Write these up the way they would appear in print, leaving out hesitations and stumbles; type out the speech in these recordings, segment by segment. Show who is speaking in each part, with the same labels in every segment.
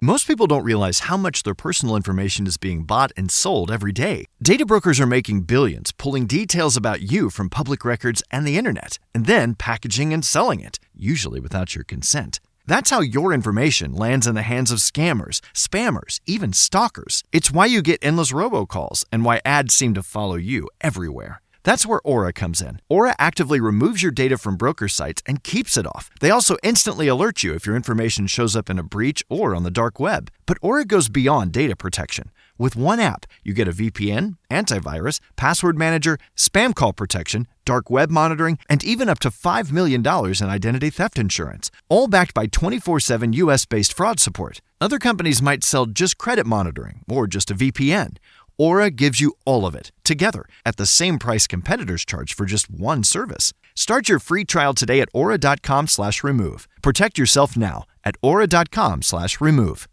Speaker 1: Most people don't realize how much their personal information is being bought and sold every day. Data brokers are making billions, pulling details about you from public records and the internet, and then packaging and selling it, usually without your consent. That's how your information lands in the hands of scammers, spammers, even stalkers. It's why you get endless robocalls and why ads seem to follow you everywhere. That's where Aura comes in. Aura actively removes your data from broker sites and keeps it off. They also instantly alert you if your information shows up in a breach or on the dark web. But Aura goes beyond data protection. With one app, you get a VPN, antivirus, password manager, spam call protection, dark web monitoring, and even up to $5 million in identity theft insurance, all backed by 24/7 U.S.-based fraud support. Other companies might sell just credit monitoring or just a VPN. Aura gives you all of it, together, at the same price competitors charge for just one service. Start your free trial today at aura.com/remove. Protect yourself now at aura.com/remove.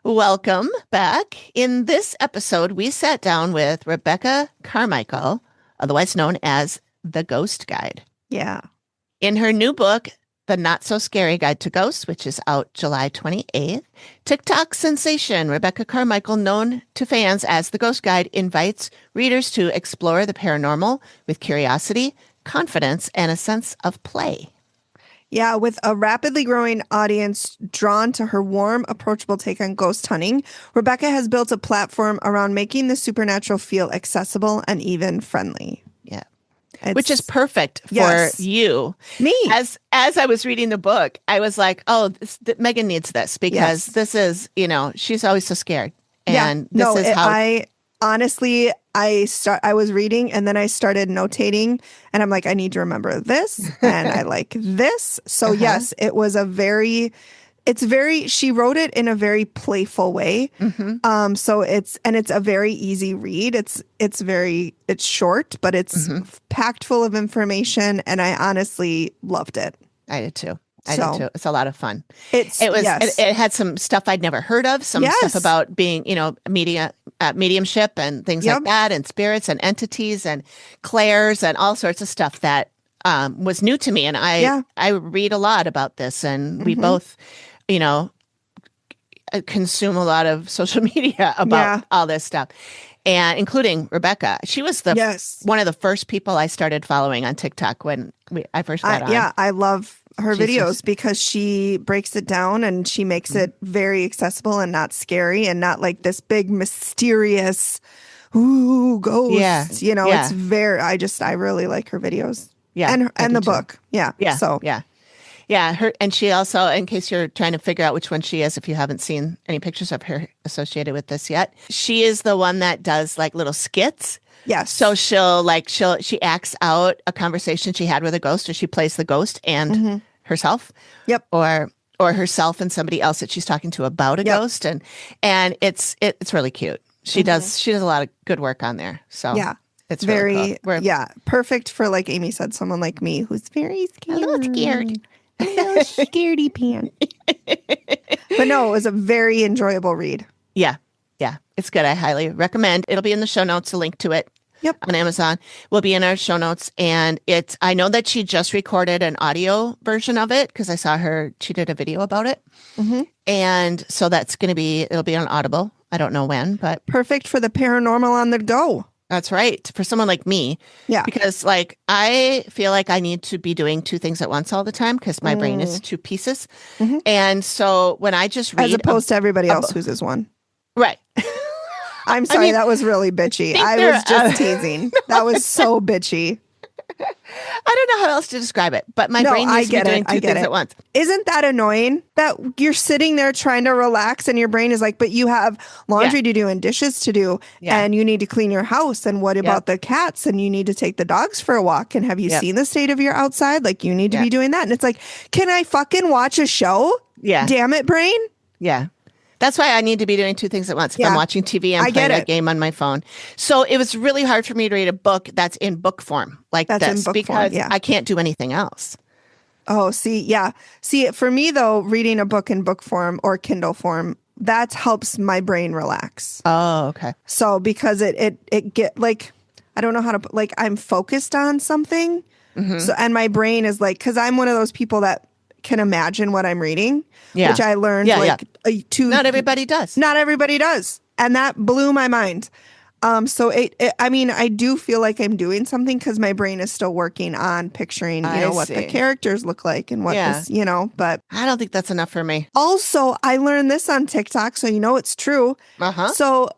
Speaker 2: Welcome back. In this episode, we sat down with Rebekah Carmichael, otherwise known as The Ghost Guide.
Speaker 3: Yeah.
Speaker 2: In her new book, The Not So Scary Guide to Ghosts, which is out July 28th, TikTok sensation Rebekah Carmichael, known to fans as The Ghost Guide, invites readers to explore the paranormal with curiosity, confidence, and a sense of play.
Speaker 3: Yeah, with a rapidly growing audience drawn to her warm, approachable take on ghost hunting, Rebekah has built a platform around making the supernatural feel accessible and even friendly.
Speaker 2: Yeah. Which is perfect for you.
Speaker 3: Me.
Speaker 2: As I was reading the book, I was like, oh, Megan needs this because this is, she's always so scared. And
Speaker 3: honestly, I was reading and then I started notating and I'm like, I need to remember this and I like this. So yes, it was she wrote it in a very playful way. Mm-hmm. So it's a very easy read. It's short, but it's packed full of information. And I honestly loved it.
Speaker 2: I did too. It's a lot of fun. It had some stuff I'd never heard of, some stuff about being, mediumship and things like that, and spirits and entities and clairs and all sorts of stuff that was new to me. And I read a lot about this, and we both, consume a lot of social media about all this stuff. And including Rebekah. She was one of the first people I started following on TikTok when I first got on.
Speaker 3: Yeah, I love her videos because she breaks it down and she makes it very accessible and not scary and not like this big mysterious ghost. Yeah. It's very I really like her videos. Yeah. And the book. Yeah.
Speaker 2: Yeah.
Speaker 3: So
Speaker 2: yeah, and she also, in case you're trying to figure out which one she is, if you haven't seen any pictures of her associated with this yet, she is the one that does like little skits.
Speaker 3: Yes.
Speaker 2: So she acts out a conversation she had with a ghost, or she plays the ghost and herself.
Speaker 3: Yep.
Speaker 2: Or herself and somebody else that she's talking to about a ghost, and it's really cute. She does a lot of good work on there. So
Speaker 3: yeah. It's very cool. Perfect for, like Amy said, someone like me who's very scared.
Speaker 2: A little scared.
Speaker 3: A little scaredy pants. But no, it was a very enjoyable read.
Speaker 2: Yeah. It's good. I highly recommend. It'll be in the show notes, a link to it.
Speaker 3: Yep.
Speaker 2: On Amazon. Will be in our show notes. And I know that she just recorded an audio version of it because I saw she did a video about it. Mm-hmm. And so it'll be on Audible. I don't know when, but.
Speaker 3: Perfect for the paranormal on the go.
Speaker 2: That's right. For someone like me.
Speaker 3: Yeah.
Speaker 2: Because I feel like I need to be doing two things at once all the time because my brain is two pieces. Mm-hmm. And so when I just read.
Speaker 3: As opposed to everybody else who's is one.
Speaker 2: Right.
Speaker 3: I'm sorry, that was really bitchy. I was just teasing. That was so bitchy.
Speaker 2: I don't know how else to describe it, but my brain needs to be doing two things at once.
Speaker 3: Isn't that annoying that you're sitting there trying to relax and your brain is like, but you have laundry to do and dishes to do and you need to clean your house. And what about the cats? And you need to take the dogs for a walk. And have you seen the state of your outside? Like you need to be doing that. And it's like, can I fucking watch a show? Yeah. Damn it, brain.
Speaker 2: Yeah. That's why I need to be doing two things at once. If I'm watching TV, I'm playing a game on my phone. So it was really hard for me to read a book that's in book form like this because I can't do anything else.
Speaker 3: Oh, see, yeah. See, for me though, reading a book in book form or Kindle form, that helps my brain relax.
Speaker 2: Oh, okay.
Speaker 3: So because it get like, I don't know how to, like, I'm focused on something. Mm-hmm. So, and my brain is like, cause I'm one of those people that can imagine what I'm reading, which I learned
Speaker 2: Not everybody does.
Speaker 3: Not everybody does. And that blew my mind. So I mean, I do feel like I'm doing something because my brain is still working on picturing, what the characters look like and what this, but
Speaker 2: I don't think that's enough for me.
Speaker 3: Also, I learned this on TikTok, so it's true. Uh-huh. So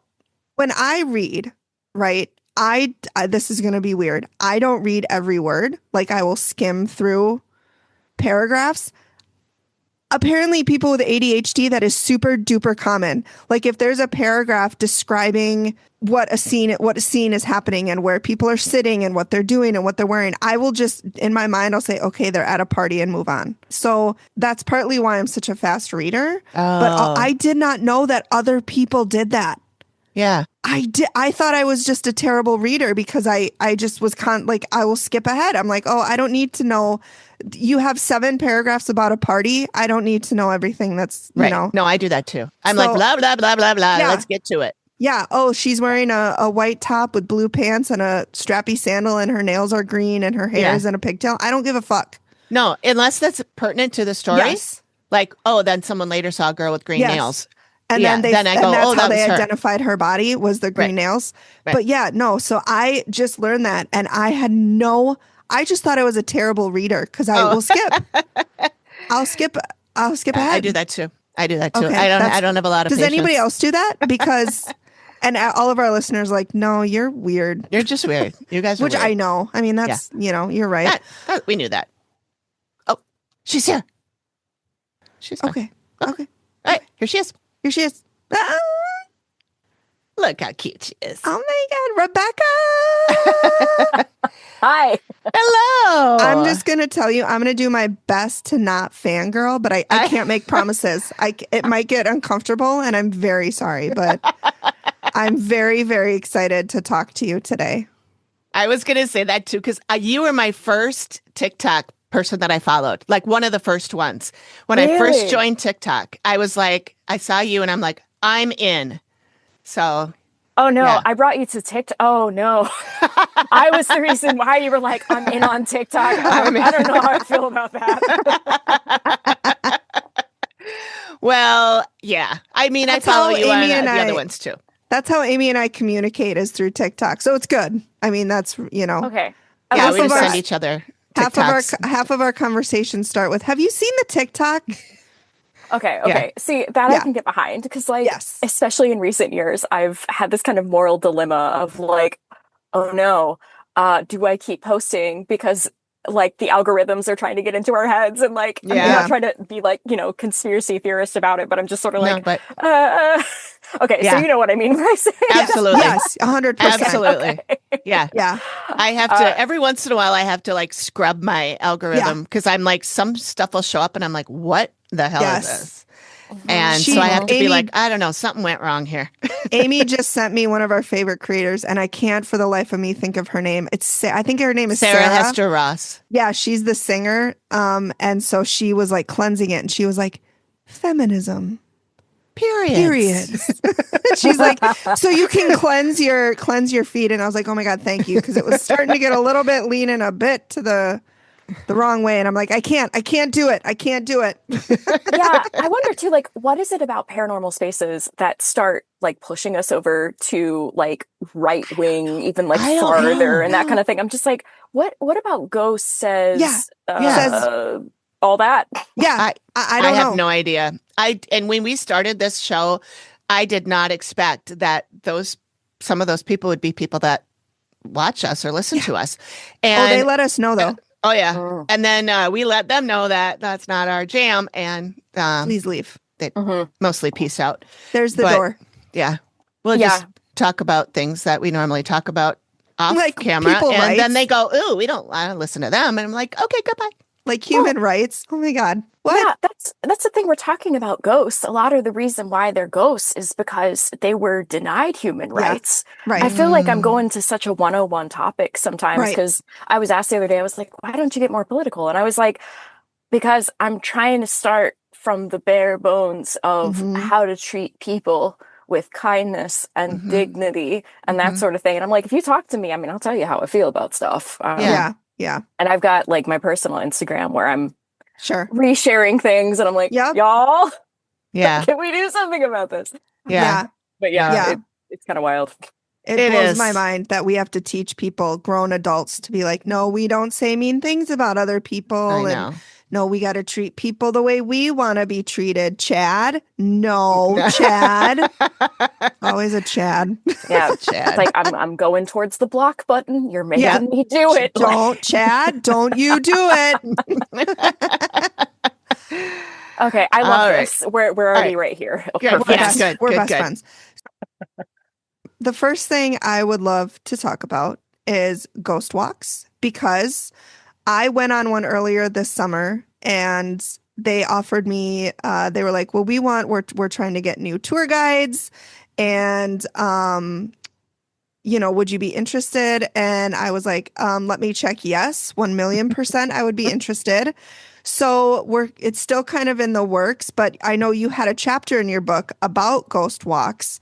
Speaker 3: when I read, right, I this is going to be weird. I don't read every word. Like I will skim through paragraphs. Apparently people with ADHD, that is super duper common. Like if there's a paragraph describing what a scene is happening and where people are sitting and what they're doing and what they're wearing, I will just, in my mind, I'll say, okay, they're at a party and move on. So that's partly why I'm such a fast reader. Oh. But I did not know that other people did that.
Speaker 2: Yeah.
Speaker 3: I thought I was just a terrible reader because I just was I will skip ahead. I'm like, oh, I don't need to know. You have 7 paragraphs about a party. I don't need to know everything that's,
Speaker 2: No, I do that too. I'm like, blah, blah, blah, blah, blah. Yeah. Let's get to it.
Speaker 3: Yeah. Oh, she's wearing a white top with blue pants and a strappy sandal and her nails are green and her hair is in a pigtail. I don't give a fuck.
Speaker 2: No, unless that's pertinent to the story. Yes. Like, oh, then someone later saw a girl with green nails.
Speaker 3: And then that's how they identified her body was the green nails. Right. But yeah, no. So I just learned that and I just thought I was a terrible reader because I will skip. I'll skip ahead.
Speaker 2: I do that too. Okay, I don't have a lot of patience.
Speaker 3: Does anybody else do that? Because, and all of our listeners like, no, you're weird.
Speaker 2: You're just weird. You guys are
Speaker 3: Which
Speaker 2: weird.
Speaker 3: I know. I mean, that's, you're right.
Speaker 2: We knew that. Oh, she's here. She's fine.
Speaker 3: Okay.
Speaker 2: Okay. All right. Here she is. Look how cute she is.
Speaker 3: Oh my God, Rebekah.
Speaker 4: Hi.
Speaker 2: Hello.
Speaker 3: I'm just going to tell you, I'm going to do my best to not fangirl, but I can't make promises. It might get uncomfortable and I'm very sorry, but I'm very, very excited to talk to you today.
Speaker 2: I was going to say that too, because you were my first TikTok person that I followed, like one of the first ones. When I first joined TikTok, I was like, I saw you and I'm like, I'm in. So.
Speaker 4: Oh, no, I brought you to TikTok. Oh, no. I was the reason why you were like, I'm in on TikTok. I don't know how I feel about that.
Speaker 2: Well, yeah. I mean, I follow you on the other ones too.
Speaker 3: That's how Amy and I communicate is through TikTok. So it's good. I mean, that's,
Speaker 4: Okay.
Speaker 2: Yeah, we just send each other TikToks.
Speaker 3: Half of our conversations start with, have you seen the TikTok?
Speaker 4: Okay. Yeah. See, that I can get behind because, especially in recent years, I've had this kind of moral dilemma of like, oh no, do I keep posting because like the algorithms are trying to get into our heads and like I'm not trying to be like conspiracy theorist about it, but I'm just sort of like, okay, so you know what I mean when I say
Speaker 2: absolutely,
Speaker 3: yes, 100%,
Speaker 2: absolutely,
Speaker 3: okay.
Speaker 2: yeah. I have to every once in a while. I have to like scrub my algorithm because I'm like some stuff will show up and I'm like, what the hell is this? And so I have to be like, I don't know, something went wrong here.
Speaker 3: Amy just sent me one of our favorite creators, and I can't for the life of me think of her name. I think her name is Sarah
Speaker 2: Hester Ross.
Speaker 3: Yeah, she's the singer. And so she was like cleansing it, and she was like, feminism. Period. She's like, so you can cleanse your feed, and I was like, oh my God, thank you, because it was starting to get a little bit leaning a bit to the wrong way. And I'm like, I can't do it.
Speaker 4: Yeah. I wonder too, like, what is it about paranormal spaces that start like pushing us over to like right wing, even like farther and that kind of thing? I'm just like, what about ghosts says all that?
Speaker 3: Yeah. I don't know.
Speaker 2: I have no idea. And when we started this show, I did not expect that some of those people would be people that watch us or listen to us. And
Speaker 3: they let us know though.
Speaker 2: Oh, yeah. Oh. And then we let them know that that's not our jam. And
Speaker 3: please leave.
Speaker 2: They mostly peace out.
Speaker 3: There's the door.
Speaker 2: Yeah. We'll just talk about things that we normally talk about off camera. And then they go, ooh, I don't listen to them. And I'm like, okay, goodbye.
Speaker 3: Like human rights. Oh, my God. What?
Speaker 4: Yeah, that's the thing. We're talking about ghosts. A lot of the reason why they're ghosts is because they were denied human rights. Right. I feel like I'm going to such a 101 topic sometimes because I was asked the other day, I was like, why don't you get more political? And I was like, Because I'm trying to start from the bare bones of how to treat people with kindness and dignity and that sort of thing. And I'm like, if you talk to me, I mean, I'll tell you how I feel about stuff.
Speaker 3: Yeah.
Speaker 4: And I've got like my personal Instagram where I'm resharing things, and I'm like, y'all, can we do something about this?
Speaker 3: Yeah.
Speaker 4: But it's kind of wild.
Speaker 3: It blows my mind that we have to teach people, grown adults, to be like, no, we don't say mean things about other people. And no, we got to treat people the way we want to be treated. Chad? No, Chad. Always a Chad.
Speaker 4: Yeah, Chad. It's like, I'm going towards the block button. You're making me do it.
Speaker 3: Don't, Chad. Don't you do it.
Speaker 4: Okay, I love this. We're already right here.
Speaker 3: Good. We're best friends. The first thing I would love to talk about is ghost walks, because I went on one earlier this summer and they offered me, they were like, well, we're trying to get new tour guides and, would you be interested? And I was like, let me check. Yes, 1,000,000% I would be interested. So it's still kind of in the works, but I know you had a chapter in your book about ghost walks.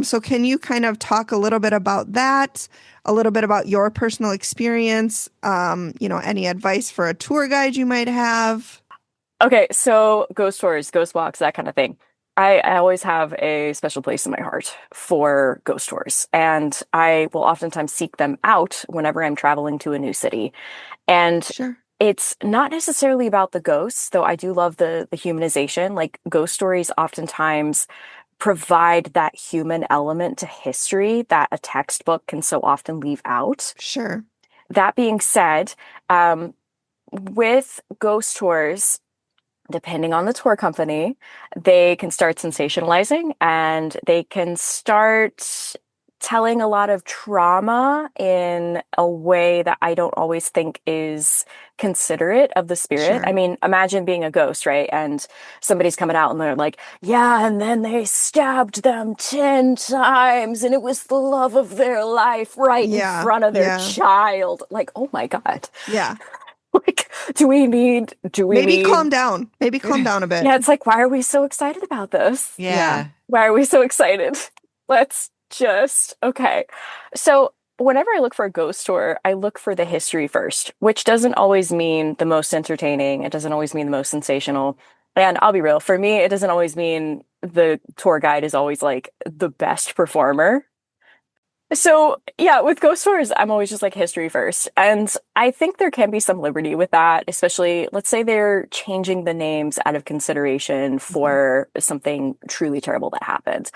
Speaker 3: So can you kind of talk a little bit about that, a little bit about your personal experience, any advice for a tour guide you might have?
Speaker 4: Okay, so ghost tours, ghost walks, that kind of thing. I always have a special place in my heart for ghost tours, and I will oftentimes seek them out whenever I'm traveling to a new city. And it's not necessarily about the ghosts, though I do love the humanization. Like, ghost stories oftentimes provide that human element to history that a textbook can so often leave out.
Speaker 3: Sure.
Speaker 4: That being said, with ghost tours, depending on the tour company, they can start sensationalizing and they can start telling a lot of trauma in a way that I don't always think is considerate of the spirit. Sure. I mean, imagine being a ghost, right? And somebody's coming out and they're like, yeah, and then they stabbed them 10 times and it was the love of their life right in front of their child. Like, oh my God.
Speaker 3: Yeah.
Speaker 4: Like, do we need
Speaker 3: calm down. Maybe calm down a bit.
Speaker 4: Yeah, it's like, why are we so excited about this?
Speaker 2: Yeah.
Speaker 4: Why are we so excited? Let's just, okay. So whenever I look for a ghost tour, I look for the history first, which doesn't always mean the most entertaining. It doesn't always mean the most sensational. And I'll be real, for me, it doesn't always mean the tour guide is always like the best performer. So yeah, with ghost tours, I'm always just like history first. And I think there can be some liberty with that, especially let's say they're changing the names out of consideration for something truly terrible that happened.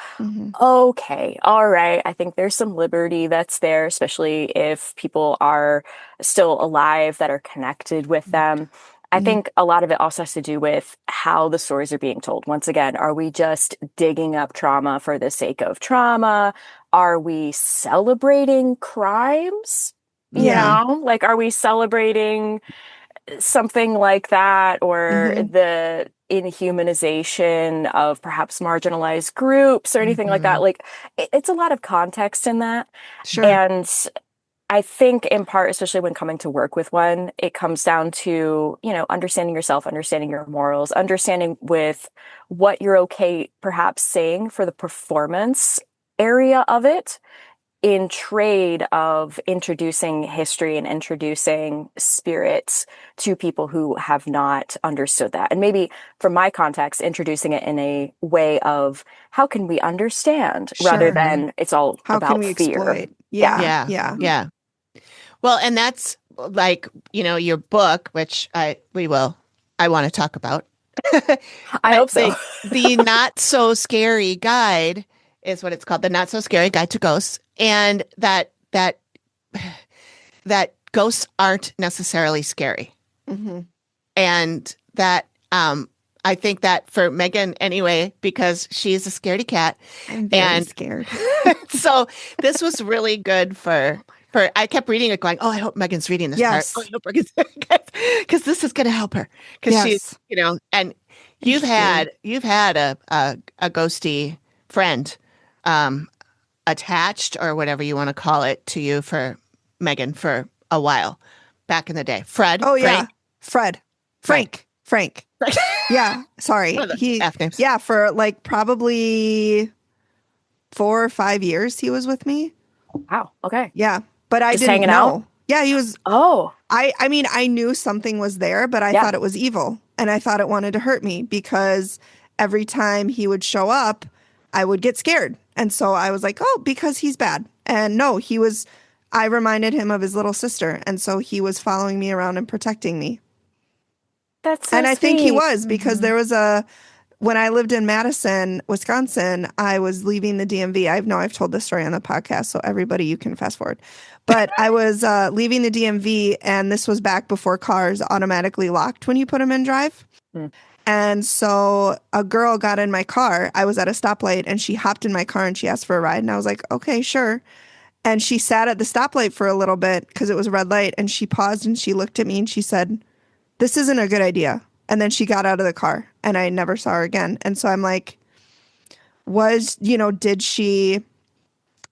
Speaker 4: Okay. All right. I think there's some liberty that's there, especially if people are still alive that are connected with them. I think a lot of it also has to do with how the stories are being told. Once again, are we just digging up trauma for the sake of trauma? Are we celebrating crimes? You know, like, are we celebrating something like that, or the inhumanization of perhaps marginalized groups or anything like that? Like, it's a lot of context in that.
Speaker 3: Sure.
Speaker 4: And I think in part, especially when coming to work with one, it comes down to, understanding yourself, understanding your morals, understanding with what you're okay perhaps saying for the performance area of it, in trade of introducing history and introducing spirits to people who have not understood that. And maybe from my context, introducing it in a way of how can we understand rather than it's all
Speaker 3: how
Speaker 4: about
Speaker 3: can we
Speaker 4: fear.
Speaker 3: Exploit?
Speaker 2: Yeah. Well, and that's like, your book, which I want to talk about.
Speaker 4: I hope so.
Speaker 2: The Not So Scary Guide is what it's called, the Not So Scary Guide to Ghosts, and that ghosts aren't necessarily scary, and that I think that for Megan anyway, because she's a scaredy cat,
Speaker 3: I'm very scared.
Speaker 2: So this was really good for. I kept reading it, going, "Oh, I hope Megan's reading this part. Oh, I hope Megan's because this is going to help her because she's, and you've had a ghosty friend attached or whatever you want to call it to you for Megan for a while back in the day. Fred.
Speaker 3: Oh yeah, Frank. Frank. Yeah, sorry. Yeah, for like probably 4 or 5 years he was with me.
Speaker 4: Wow. Okay.
Speaker 3: Yeah, but I
Speaker 4: just
Speaker 3: didn't
Speaker 4: hanging
Speaker 3: know.
Speaker 4: Out?
Speaker 3: Yeah, he was.
Speaker 4: Oh.
Speaker 3: I mean, I knew something was there, but I thought it was evil, and I thought it wanted to hurt me because every time he would show up, I would get scared. And so I was like, oh, because he's bad. And no, I reminded him of his little sister. And so he was following me around and protecting me.
Speaker 4: That's so
Speaker 3: And I
Speaker 4: sweet.
Speaker 3: think he was, because there was when I lived in Madison, Wisconsin, I was leaving the DMV. I've told this story on the podcast, so everybody, you can fast forward. But I was leaving the DMV, and this was back before cars automatically locked when you put them in drive. Mm. And so a girl got in my car. I was at a stoplight, and she hopped in my car, and she asked for a ride. And I was like, okay, sure. And she sat at the stoplight for a little bit because it was a red light. And she paused, and she looked at me, and she said, this isn't a good idea. And then she got out of the car, and I never saw her again. And so I'm like, did she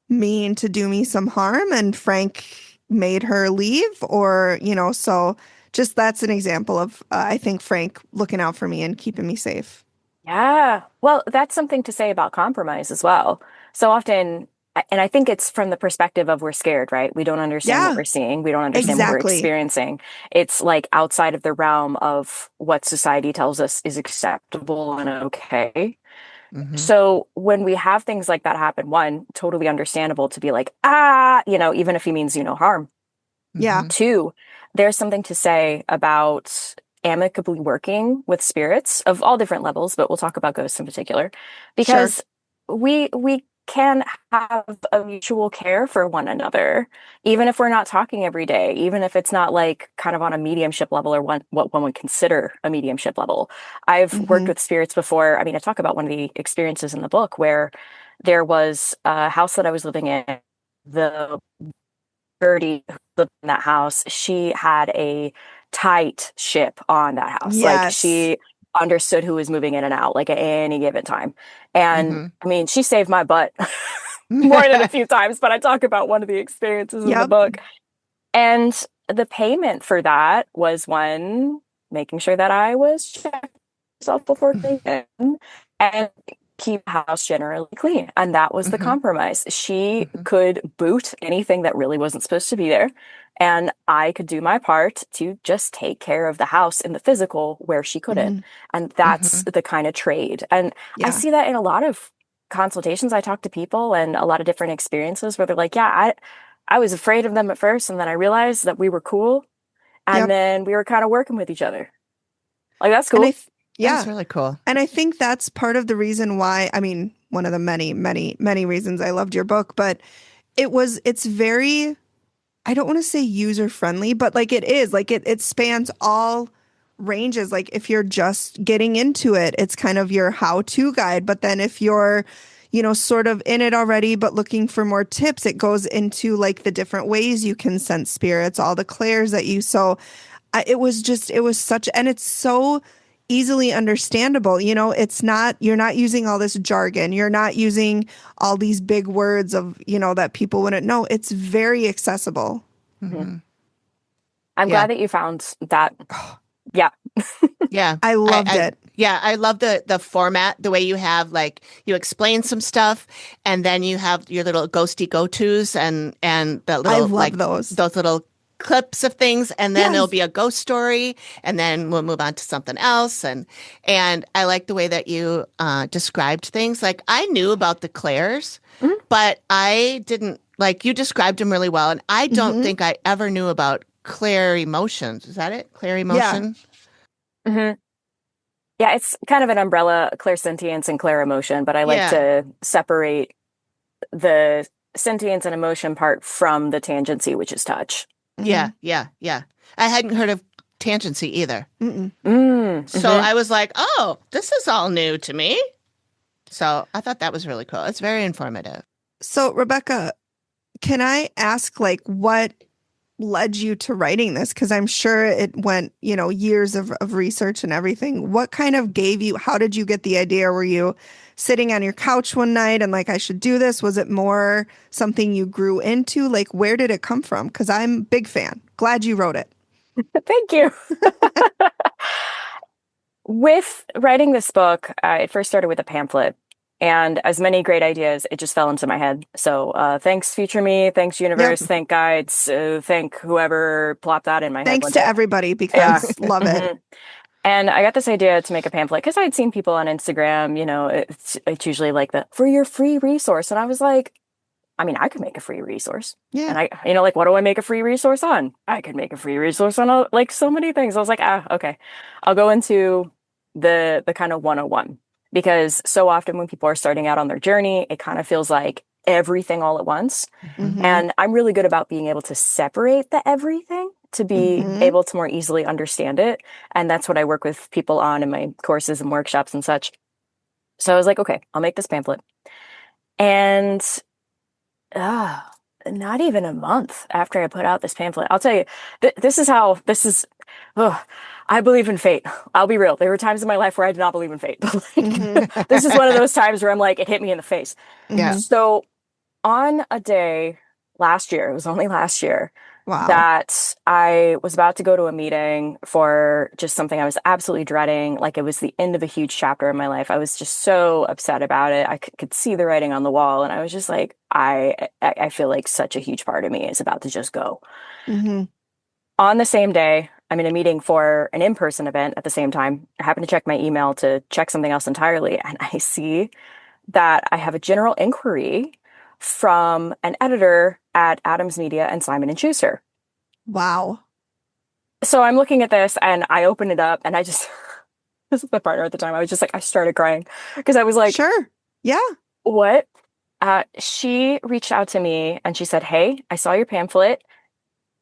Speaker 3: mean to do me some harm and Frank made her leave? Or, so just that's an example of, I think, Frank looking out for me and keeping me safe.
Speaker 4: Yeah. Well, that's something to say about compromise as well. So often, and I think it's from the perspective of we're scared, right? We don't understand what we're seeing. We don't understand what we're experiencing. It's like outside of the realm of what society tells us is acceptable and okay. Mm-hmm. So when we have things like that happen, one, totally understandable to be like, even if he means you no harm.
Speaker 3: Yeah.
Speaker 4: Two, there's something to say about amicably working with spirits of all different levels, but we'll talk about ghosts in particular, because we can have a mutual care for one another, even if we're not talking every day, even if it's not like kind of on a mediumship level or what one would consider a mediumship level. I've worked with spirits before. I mean, I talk about one of the experiences in the book where there was a house that I was living in. The birdie who lived in that house, she had a tight ship on that house.
Speaker 3: Yes.
Speaker 4: Like she understood who was moving in and out, like at any given time. And I mean, she saved my butt more than a few times, but I talk about one of the experiences in the book. And the payment for that was, one, making sure that I was checking myself before going in and keep the house generally clean. And that was the compromise. She could boot anything that really wasn't supposed to be there. And I could do my part to just take care of the house in the physical where she couldn't. And that's the kind of trade. And I see that in a lot of consultations. I talk to people and a lot of different experiences where they're like, I was afraid of them at first. And then I realized that we were cool. And then we were kind of working with each other. Like, that's cool.
Speaker 2: That's really cool.
Speaker 3: And I think that's part of the reason why, I mean, one of the many, many, many reasons I loved your book, but it's very, I don't want to say user friendly, but like it is, like it spans all ranges. Like if you're just getting into it, it's kind of your how-to guide. But then if you're, sort of in it already, but looking for more tips, it goes into like the different ways you can sense spirits, all the clairs that it was such, and it's so easily understandable. You're not using all this jargon. You're not using all these big words of, that people wouldn't know. It's very accessible.
Speaker 4: I'm glad that you found that. Yeah.
Speaker 2: Yeah.
Speaker 3: I loved it.
Speaker 2: Yeah. I love the format, the way you have, like, you explain some stuff and then you have your little ghosty go-tos and the little,
Speaker 3: I love those
Speaker 2: little clips of things, and then there'll be a ghost story, and then we'll move on to something else. And I like the way that you described things. Like, I knew about the clairs, but I didn't, like, you described them really well. And I don't think I ever knew about clair emotions. Is that it? Clair emotion?
Speaker 4: Yeah. Yeah, it's kind of an umbrella, clairsentience and clair emotion, but I like to separate the sentience and emotion part from the tangency, which is touch.
Speaker 2: Yeah. I hadn't heard of tangency either. So I was like, oh, this is all new to me. So I thought that was really cool. It's very informative.
Speaker 3: So, Rebekah, can I ask, like, what led you to writing this? Because I'm sure it went, years of research and everything. What kind of how did you get the idea? Were you sitting on your couch one night and like, I should do this? Was it more something you grew into? Like, where did it come from? Because I'm a big fan. Glad you wrote it.
Speaker 4: Thank you. With writing this book, it first started with a pamphlet. And as many great ideas, it just fell into my head. So thanks, future me. Thanks, universe. Thank guides. Thank whoever plopped that in my head.
Speaker 3: Thanks to everybody, because love it.
Speaker 4: And I got this idea to make a pamphlet because I'd seen people on Instagram, it's usually like for your free resource. And I was like, I mean, I could make a free resource. Yeah. And what do I make a free resource on? I could make a free resource on so many things. I was like, okay, I'll go into the kind of 101, because so often when people are starting out on their journey, it kind of feels like everything all at once. Mm-hmm. And I'm really good about being able to separate the everything to be able to more easily understand it. And that's what I work with people on in my courses and workshops and such. So I was like, okay, I'll make this pamphlet. And not even a month after I put out this pamphlet, I'll tell you, I believe in fate. I'll be real. There were times in my life where I did not believe in fate. This is one of those times where I'm like, it hit me in the face. Yeah. So on a day last year, it was only last year, that I was about to go to a meeting for just something I was absolutely dreading. Like, it was the end of a huge chapter in my life. I was just so upset about it. I could see the writing on the wall. And I was just like, I feel like such a huge part of me is about to just go. Mm-hmm. On the same day, I'm in a meeting for an in-person event at the same time. I happen to check my email to check something else entirely. And I see that I have a general inquiry from an editor at Adams Media and Simon & Schuster.
Speaker 3: Wow.
Speaker 4: So I'm looking at this and I open it up and I just, this is my partner at the time. I was just like, I started crying because I was like,
Speaker 3: sure. Yeah.
Speaker 4: What? She reached out to me and she said, hey, I saw your pamphlet.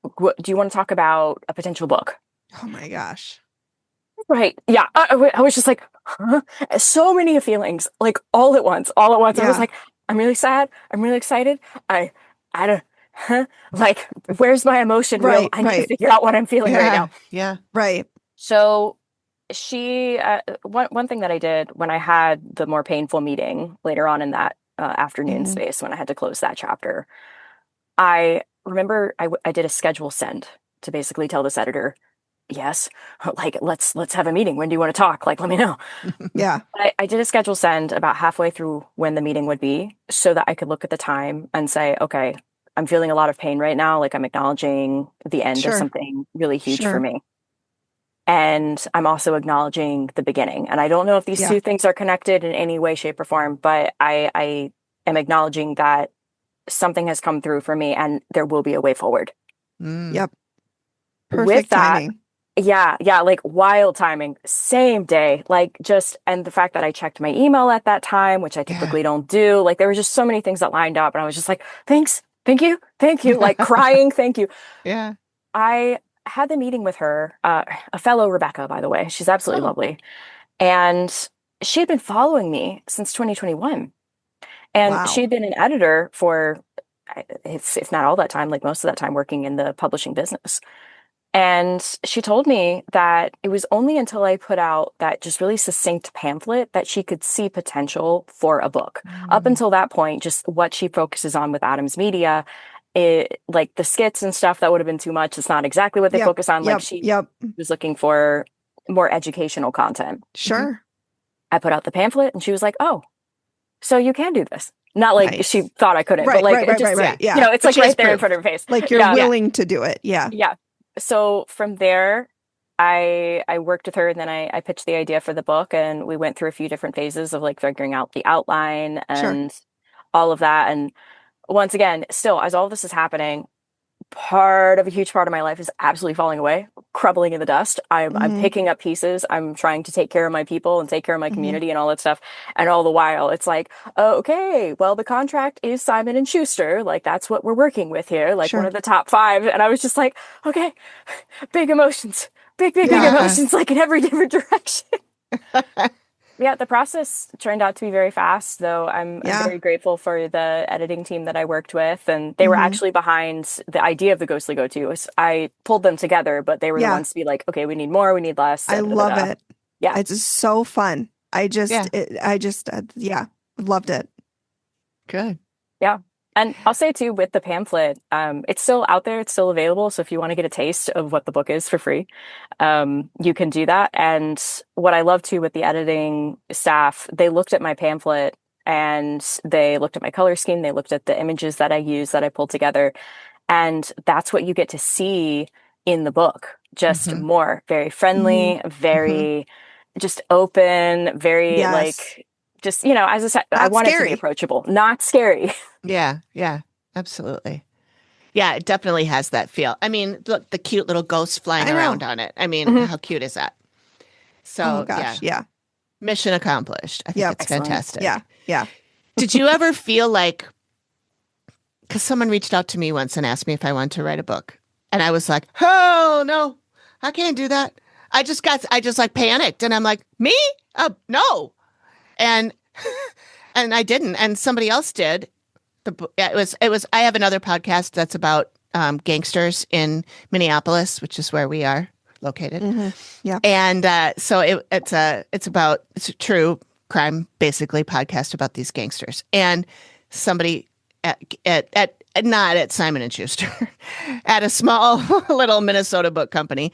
Speaker 4: Do you want to talk about a potential book?
Speaker 3: Oh my gosh.
Speaker 4: Right. Yeah. I was just like, huh? So many feelings, like all at once. Yeah. I was like, I'm really sad. I'm really excited. I don't, like, where's my emotion? Right. I need to figure out what I'm feeling right now.
Speaker 3: Yeah. Right.
Speaker 4: So she, one thing that I did when I had the more painful meeting later on in that afternoon space, when I had to close that chapter, I remember I did a schedule send to basically tell this editor, yes, like, let's have a meeting. When do you want to talk? Like, let me know.
Speaker 3: Yeah.
Speaker 4: I did a schedule send about halfway through when the meeting would be, so that I could look at the time and say, okay, I'm feeling a lot of pain right now. Like, I'm acknowledging the end of something really huge for me. And I'm also acknowledging the beginning. And I don't know if these two things are connected in any way, shape, or form, but I am acknowledging that something has come through for me and there will be a way forward.
Speaker 3: Yep.
Speaker 4: Perfect with that, timing. Yeah, like wild timing, same day, like and the fact that I checked my email at that time, which I typically don't do, like there were just so many things that lined up and I was just like, thanks, thank you, like crying, thank you.
Speaker 2: Yeah.
Speaker 4: I had the meeting with her, a fellow Rebekah, by the way. She's absolutely lovely. And she had been following me since 2021. And she had been an editor for, if not all that time, like most of that time, working in the publishing business. And she told me that it was only until I put out that just really succinct pamphlet that she could see potential for a book. Up until that point, just what she focuses on with Adams Media, like the skits and stuff, that would have been too much. It's not exactly what they focus on. Like she was looking for more educational content.
Speaker 3: Sure.
Speaker 4: I put out the pamphlet and she was like, oh, so you can do this. Not like she thought I couldn't, but like, it's like right there in front of her face.
Speaker 3: Like you're willing to do it. Yeah.
Speaker 4: Yeah. So from there, I worked with her and then I pitched the idea for the book and we went through a few different phases of like figuring out the outline and all of that. And once again, still, as all this is happening, a huge part of my life is absolutely falling away, crumbling in the dust. I'm picking up pieces. I'm trying to take care of my people and take care of my community and all that stuff. And all the while it's like, oh, okay, well, the contract is Simon & Schuster. Like, that's what we're working with here. Like one of the top 5. And I was just like, okay, big emotions, big emotions, like in every different direction. Yeah, the process turned out to be very fast, though. I'm very grateful for the editing team that I worked with. And they were actually behind the idea of the Ghostly Go-To. I pulled them together, but they were the ones to be like, okay, we need more, we need less.
Speaker 3: I love it.
Speaker 4: Yeah.
Speaker 3: It's so fun. I just loved it.
Speaker 2: Good.
Speaker 4: Yeah. And I'll say too, with the pamphlet, it's still out there, it's still available. So if you want to get a taste of what the book is for free, you can do that. And what I love too with the editing staff, they looked at my pamphlet and they looked at my color scheme, they looked at the images that I use, that I pulled together. And that's what you get to see in the book. Just more very friendly, very just open, very like, just, you know, as I said, I want it to be approachable, not scary.
Speaker 2: Yeah, absolutely. Yeah, it definitely has that feel. I mean, look, the cute little ghosts flying around on it. I mean, how cute is that? So, mission accomplished. I think it's fantastic.
Speaker 3: Yeah.
Speaker 2: Did you ever feel like, because someone reached out to me once and asked me if I wanted to write a book. And I was like, oh, no, I can't do that. I just like panicked. And I'm like, me? No. And I didn't. And somebody else did. It was. I have another podcast that's about gangsters in Minneapolis, which is where we are located. Yeah. And so it's a true crime, basically, podcast about these gangsters. And somebody at not at Simon and Schuster, at a small little Minnesota book company,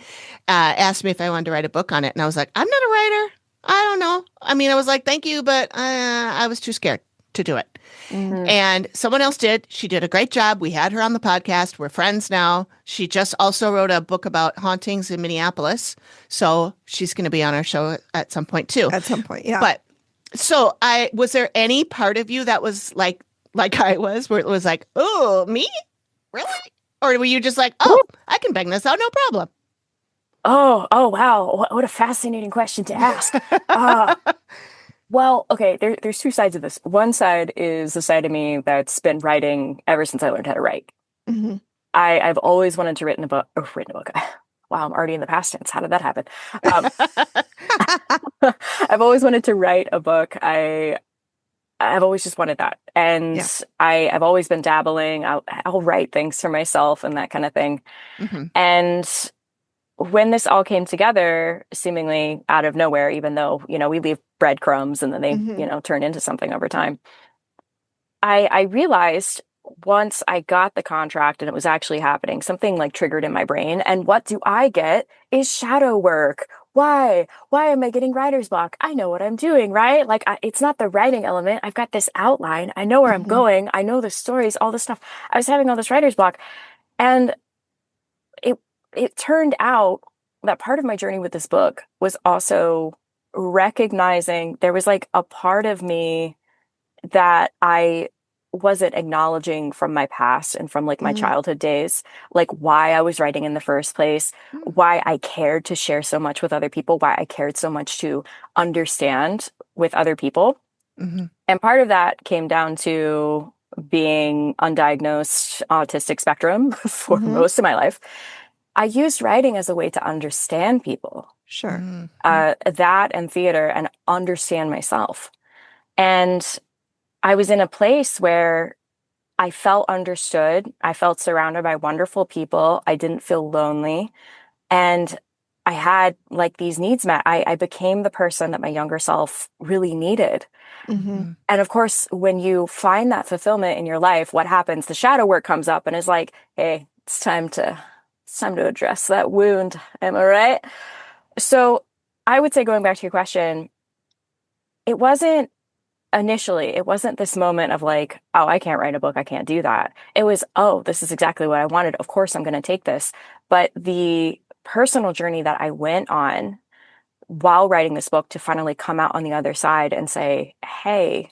Speaker 2: asked me if I wanted to write a book on it. And I was like, I'm not a writer. I don't know. I mean, I was like, thank you, but I was too scared to do it. And someone else did. She did a great job. We had her on the podcast. We're friends now. She just also wrote a book about hauntings in Minneapolis. So she's going to be on our show at some point too.
Speaker 3: At some point, yeah.
Speaker 2: But so was there any part of you that was like I was, where it was like, oh, me? Really? Or were you just like, oh, I can bang this out, no problem?
Speaker 4: Oh, wow. What a fascinating question to ask. Well, okay, there's two sides of this. One side is the side of me that's been writing ever since I learned how to write. I've always wanted to written a book. Wow, I'm already in the past tense. How did that happen? I've always wanted to write a book. I've always just wanted that. And I've always been dabbling. I'll write things for myself and that kind of thing. And when this all came together, seemingly out of nowhere, even though, you know, we leave breadcrumbs and then they, you know, turn into something over time, I realized once I got the contract and it was actually happening, something like triggered in my brain. And what do I get is shadow work. Why am I getting writer's block? I know what I'm doing, right? Like, it's not the writing element. I've got this outline. I know where I'm going. I know the stories, all this stuff. I was having all this writer's block. And it turned out that part of my journey with this book was also recognizing there was like a part of me that I wasn't acknowledging from my past and from like my childhood days, like why I was writing in the first place, why I cared to share so much with other people, why I cared so much to understand with other people. And part of that came down to being undiagnosed autistic spectrum for most of my life. I used writing as a way to understand people.
Speaker 3: Sure.
Speaker 4: That and theater, and understand myself. And I was in a place where I felt understood. I felt surrounded by wonderful people. I didn't feel lonely. And I had like these needs met. I became the person that my younger self really needed. And of course, when you find that fulfillment in your life, what happens? The shadow work comes up and is like, hey, it's time to address that wound. Am I right? So I would say, going back to your question, it wasn't this moment of like, oh, I can't write a book. I can't do that. It was, oh, this is exactly what I wanted. Of course, I'm going to take this. But the personal journey that I went on while writing this book to finally come out on the other side and say, hey,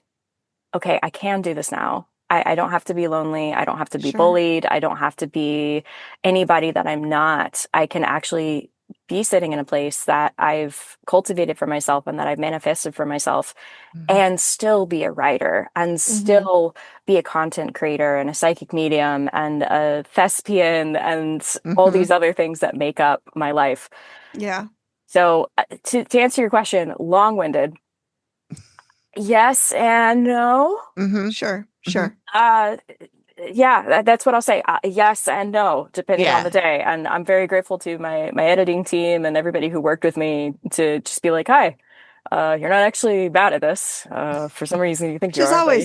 Speaker 4: okay, I can do this now. I don't have to be lonely. I don't have to be bullied. I don't have to be anybody that I'm not. I can actually be sitting in a place that I've cultivated for myself and that I've manifested for myself and still be a writer and still be a content creator and a psychic medium and a thespian and all these other things that make up my life.
Speaker 3: Yeah.
Speaker 4: So to answer your question, long-winded, yes and no.
Speaker 3: Sure.
Speaker 4: Yeah, that's what I'll say. Yes and no, depending on the day. And I'm very grateful to my editing team and everybody who worked with me to just be like, hi, you're not actually bad at this. For some reason, you think you are.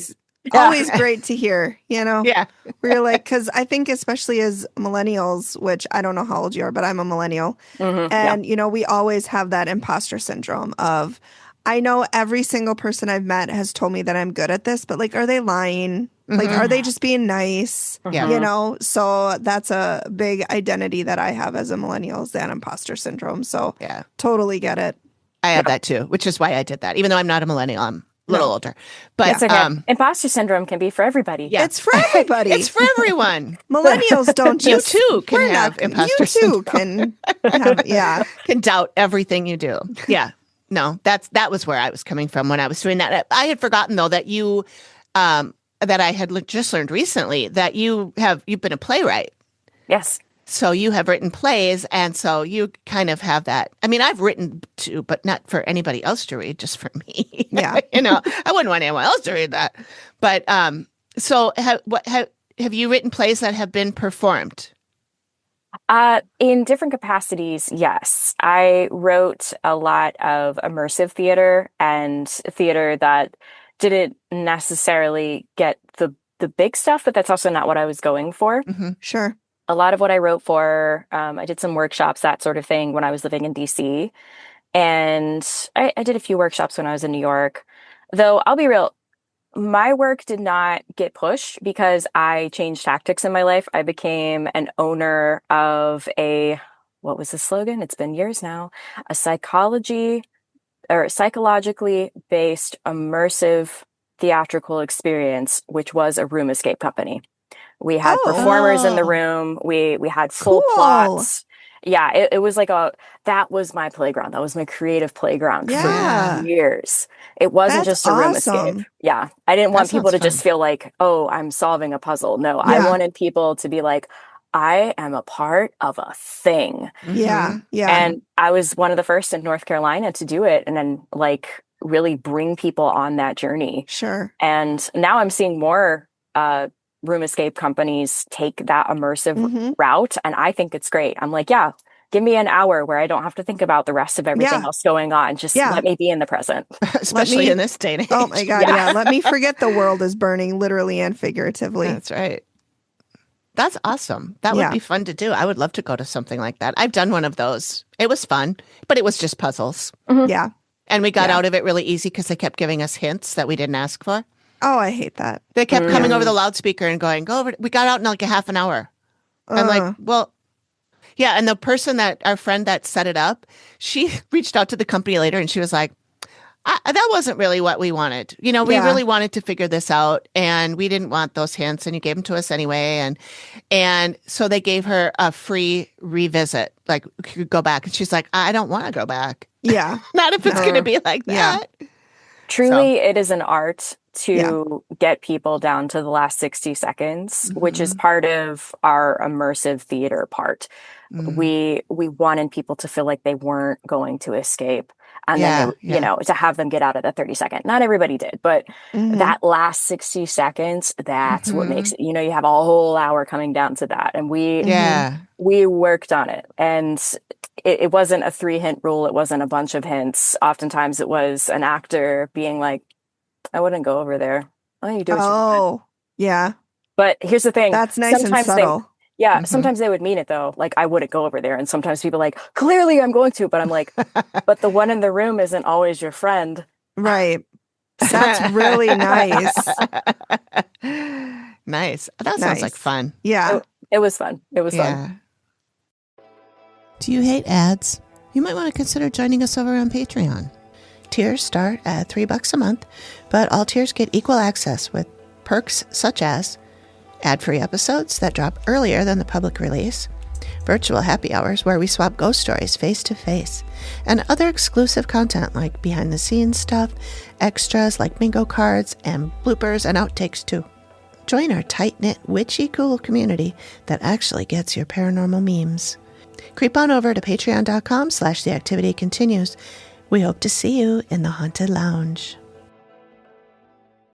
Speaker 3: always great to hear,
Speaker 2: Yeah.
Speaker 3: We're like, because I think especially as millennials, which I don't know how old you are, but I'm a millennial. And, we always have that imposter syndrome of, I know every single person I've met has told me that I'm good at this, but like, are they lying? Like, are they just being nice?
Speaker 2: Yeah.
Speaker 3: So that's a big identity that I have as a millennial is that imposter syndrome. So totally get it.
Speaker 2: I have that too, which is why I did that. Even though I'm not a millennial, I'm a little older. But
Speaker 4: it's okay. Imposter syndrome can be for everybody.
Speaker 3: Yeah. It's for everybody.
Speaker 2: It's for everyone.
Speaker 3: Millennials don't just.
Speaker 2: You too can have imposter syndrome. Can doubt everything you do. Yeah. No, that was where I was coming from when I was doing that. I had forgotten though that you, that I had just learned recently that you've been a playwright.
Speaker 4: Yes.
Speaker 2: So you have written plays, and so you kind of have that. I mean, I've written too, but not for anybody else to read, just for me.
Speaker 3: Yeah.
Speaker 2: I wouldn't want anyone else to read that. But so have you written plays that have been performed?
Speaker 4: In different capacities, yes. I wrote a lot of immersive theater and theater that didn't necessarily get the big stuff, but that's also not what I was going for.
Speaker 3: Mm-hmm. Sure.
Speaker 4: A lot of what I wrote for, I did some workshops, that sort of thing, when I was living in DC. And I did a few workshops when I was in New York. Though, I'll be real, my work did not get pushed because I changed tactics in my life. I became an owner of what was the slogan? It's been years now. A psychologically based immersive theatrical experience, which was a room escape company. We had performers in the room. We had full plots. Yeah, it was like that was my playground. That was my creative playground for years. It wasn't just a room escape. Yeah. I didn't want people to just feel like, oh, I'm solving a puzzle. No, I wanted people to be like, I am a part of a thing.
Speaker 3: Yeah. Yeah.
Speaker 4: And I was one of the first in North Carolina to do it and then like really bring people on that journey.
Speaker 3: Sure.
Speaker 4: And now I'm seeing more room escape companies take that immersive route. And I think it's great. I'm like, give me an hour where I don't have to think about the rest of everything else going on. Just let me be in the present.
Speaker 2: Especially in this day and age.
Speaker 3: Oh my God. Yeah. Let me forget the world is burning literally and figuratively.
Speaker 2: That's right. That's awesome. That would be fun to do. I would love to go to something like that. I've done one of those. It was fun, but it was just puzzles.
Speaker 3: Mm-hmm. Yeah.
Speaker 2: And we got out of it really easy because they kept giving us hints that we didn't ask for.
Speaker 3: Oh, I hate that.
Speaker 2: They kept coming over the loudspeaker and going, go over. We got out in like a half an hour. I'm like, well, yeah. And the person our friend that set it up, she reached out to the company later and she was like, that wasn't really what we wanted. We really wanted to figure this out and we didn't want those hints and you gave them to us anyway. And so they gave her a free revisit, like we could go back. And she's like, I don't want to go back.
Speaker 3: Yeah.
Speaker 2: Not if it's going to be like that.
Speaker 4: Yeah. Truly, it is an art to get people down to the last 60 seconds, which is part of our immersive theater part. We wanted people to feel like they weren't going to escape. And then, to have them get out of the 30-second. Not everybody did, but that last 60 seconds, that's what makes it, you have a whole hour coming down to that. And we worked on it. And it wasn't a 3-hint rule. It wasn't a bunch of hints. Oftentimes it was an actor being like, I wouldn't go over there. Oh, you do what you want.
Speaker 3: Yeah.
Speaker 4: But here's the thing.
Speaker 3: That's nice and subtle.
Speaker 4: Sometimes they would mean it though. Like I wouldn't go over there. And sometimes people are like, clearly I'm going to, but I'm like, but the one in the room isn't always your friend.
Speaker 3: Right. That's really nice.
Speaker 2: Nice. That sounds like fun.
Speaker 3: Yeah.
Speaker 4: It was fun. It was fun.
Speaker 2: Do you hate ads? You might want to consider joining us over on Patreon. Tiers start at $3 a month, but all tiers get equal access with perks such as ad-free episodes that drop earlier than the public release, virtual happy hours where we swap ghost stories face-to-face, and other exclusive content like behind-the-scenes stuff, extras like bingo cards, and bloopers and outtakes too. Join our tight-knit, witchy cool community that actually gets your paranormal memes. Creep on over to patreon.com/theactivitycontinues. We hope to see you in the Haunted Lounge.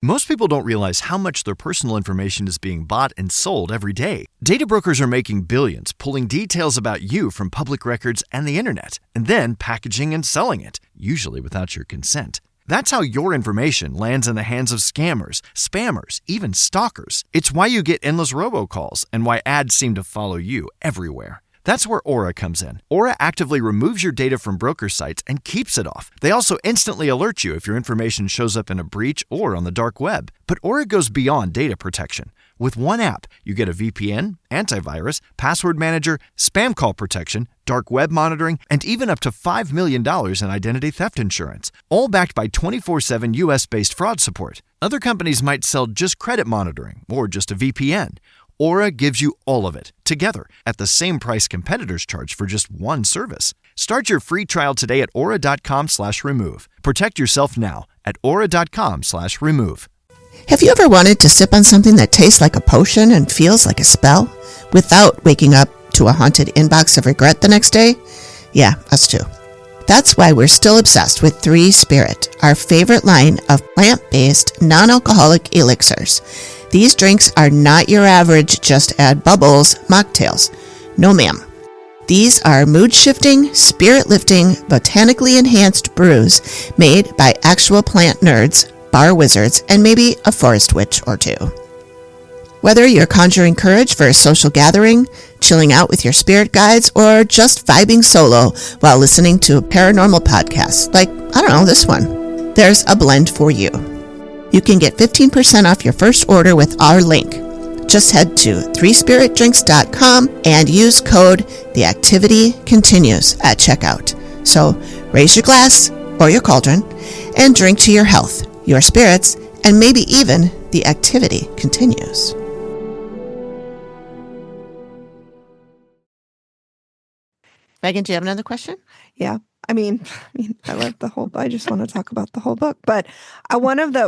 Speaker 1: Most people don't realize how much their personal information is being bought and sold every day. Data brokers are making billions pulling details about you from public records and the internet, and then packaging and selling it, usually without your consent. That's how your information lands in the hands of scammers, spammers, even stalkers. It's why you get endless robocalls and why ads seem to follow you everywhere. That's where Aura comes in. Aura actively removes your data from broker sites and keeps it off. They also instantly alert you if your information shows up in a breach or on the dark web. But Aura goes beyond data protection. With one app, you get a VPN, antivirus, password manager, spam call protection, dark web monitoring, and even up to $5 million in identity theft insurance, all backed by 24/7 US-based fraud support. Other companies might sell just credit monitoring or just a VPN. Aura gives you all of it, together, at the same price competitors charge for just one service. Start your free trial today at aura.com/remove. Protect yourself now at aura.com/remove.
Speaker 5: Have you ever wanted to sip on something that tastes like a potion and feels like a spell without waking up to a haunted inbox of regret the next day? Yeah, us too. That's why we're still obsessed with 3 Spirit, our favorite line of plant-based, non-alcoholic elixirs. These drinks are not your average just add bubbles mocktails. No ma'am. These are mood-shifting, spirit-lifting, botanically enhanced brews made by actual plant nerds, bar wizards, and maybe a forest witch or two. Whether you're conjuring courage for a social gathering, chilling out with your spirit guides, or just vibing solo while listening to a paranormal podcast, like, I don't know, this one, there's a blend for you. You can get 15% off your first order with our link. Just head to 3spiritdrinks.com and use code The Activity Continues at checkout. So raise your glass or your cauldron and drink to your health, your spirits, and maybe even the activity continues.
Speaker 2: Megan, do you have another question?
Speaker 3: Yeah. I mean, I love the whole, I just want to talk about the whole book, but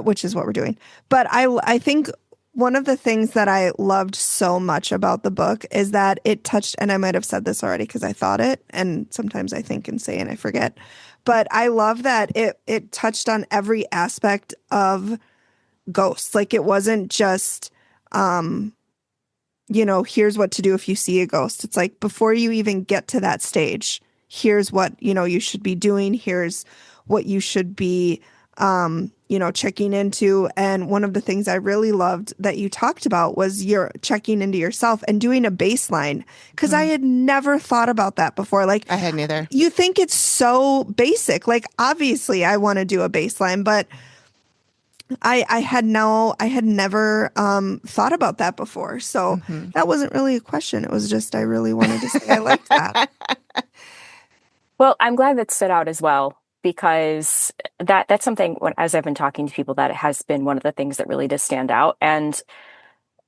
Speaker 3: which is what we're doing. But I think one of the things that I loved so much about the book is that it touched, and I might have said this already because I thought it, and sometimes I think and say and I forget, but I love that it touched on every aspect of ghosts. Like it wasn't just, here's what to do if you see a ghost. It's like before you even get to that stage, here's what, you should be doing. Here's what you should be, checking into. And one of the things I really loved that you talked about was you're checking into yourself and doing a baseline. Because I had never thought about that before. Like
Speaker 2: I hadn't either.
Speaker 3: You think it's so basic. Like obviously I want to do a baseline, but I had never thought about that before. So that wasn't really a question. It was just, I really wanted to say I liked that.
Speaker 4: Well, I'm glad that stood out as well, because that's something, as I've been talking to people, that it has been one of the things that really does stand out. And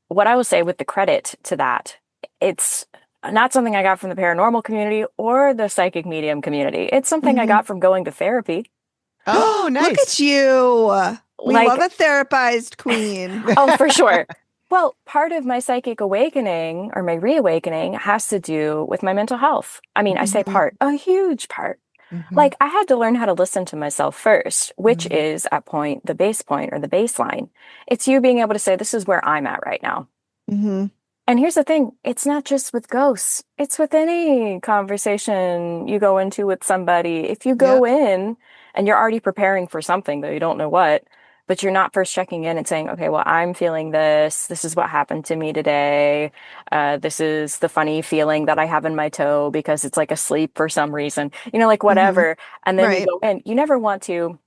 Speaker 4: what I will say with the credit to that, it's not something I got from the paranormal community or the psychic medium community. It's something I got from going to therapy.
Speaker 2: Oh, nice.
Speaker 3: Look at you. We love a therapized queen.
Speaker 4: Oh, for sure. Well, part of my psychic awakening or my reawakening has to do with my mental health. I mean, I say part, a huge part. Like I had to learn how to listen to myself first, which is the base point or the baseline. It's you being able to say, this is where I'm at right now. And here's the thing. It's not just with ghosts. It's with any conversation you go into with somebody. If you go in and you're already preparing for something, though you don't know what, but you're not first checking in and saying, okay, well, I'm feeling this. This is what happened to me today. This is the funny feeling that I have in my toe because it's like asleep for some reason, like whatever. And then you go in. You never want to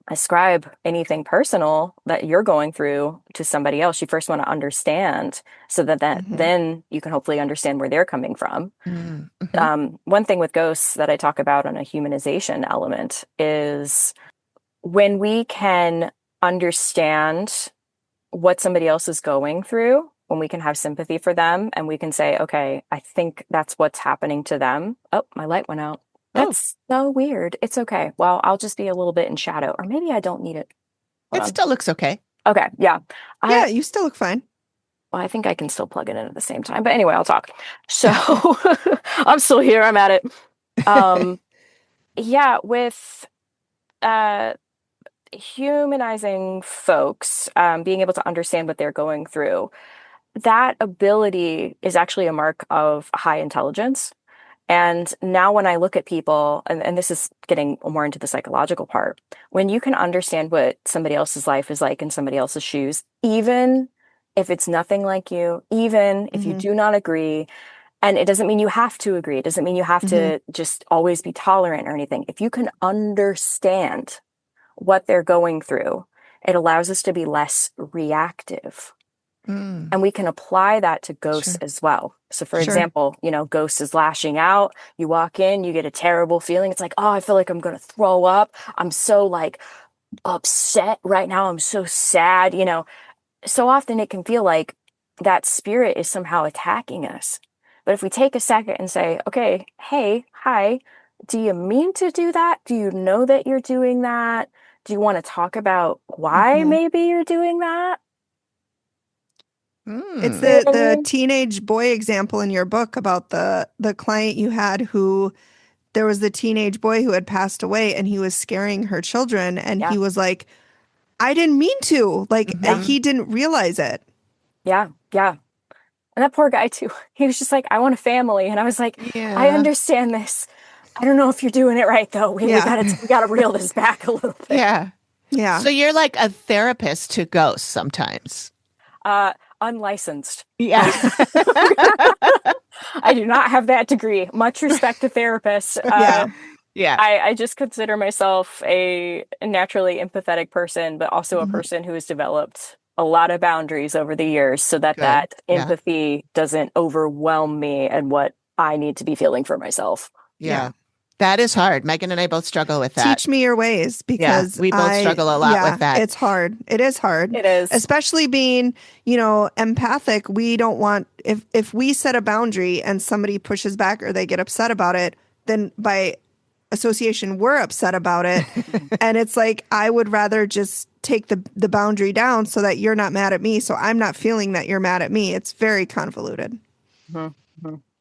Speaker 4: ascribe anything personal that you're going through to somebody else. You first want to understand so that then you can hopefully understand where they're coming from. One thing with ghosts that I talk about on a humanization element is when we can understand what somebody else is going through, when we can have sympathy for them and we can say, okay, I think that's what's happening to them. Oh, my light went out. That's so weird. It's okay. Well, I'll just be a little bit in shadow, or maybe I don't need it.
Speaker 2: It still looks okay.
Speaker 4: Okay. Yeah.
Speaker 3: Yeah, you still look fine.
Speaker 4: Well, I think I can still plug it in at the same time. But anyway, I'll talk. So I'm still here. I'm at it. Yeah, with humanizing folks, being able to understand what they're going through, that ability is actually a mark of high intelligence. And now when I look at people, and this is getting more into the psychological part, when you can understand what somebody else's life is like in somebody else's shoes, even if it's nothing like you, even if you do not agree, and it doesn't mean you have to agree, it doesn't mean you have to just always be tolerant or anything. If you can understand what they're going through, it allows us to be less reactive. And we can apply that to ghosts as well. So for example, ghost is lashing out. You walk in, you get a terrible feeling. It's like, oh, I feel like I'm going to throw up. I'm so like upset right now. I'm so sad. So often it can feel like that spirit is somehow attacking us. But if we take a second and say, okay, hey, hi, do you mean to do that? Do you know that you're doing that? Do you want to talk about why maybe you're doing that?
Speaker 3: It's the teenage boy example in your book about the client you had who there was the teenage boy who had passed away and he was scaring her children and he was like, I didn't mean to. Like he didn't realize it.
Speaker 4: Yeah. Yeah. And that poor guy too. He was just like, I want a family. And I was like, I understand this. I don't know if you're doing it right though. We gotta reel this back a little bit.
Speaker 2: Yeah. Yeah. So you're like a therapist to ghosts sometimes.
Speaker 4: Unlicensed.
Speaker 2: Yeah.
Speaker 4: I do not have that degree. Much respect to therapists.
Speaker 2: Yeah.
Speaker 4: I just consider myself a naturally empathetic person, but also a person who has developed a lot of boundaries over the years so that empathy doesn't overwhelm me and what I need to be feeling for myself.
Speaker 2: Yeah. That is hard. Megan and I both struggle with that.
Speaker 3: Teach me your ways because
Speaker 2: we both struggle a lot with that.
Speaker 3: It's hard. It is hard.
Speaker 4: It is.
Speaker 3: Especially being, empathic. We don't want, if we set a boundary and somebody pushes back or they get upset about it, then by association, we're upset about it. And it's like, I would rather just take the boundary down so that you're not mad at me. So I'm not feeling that you're mad at me. It's very convoluted.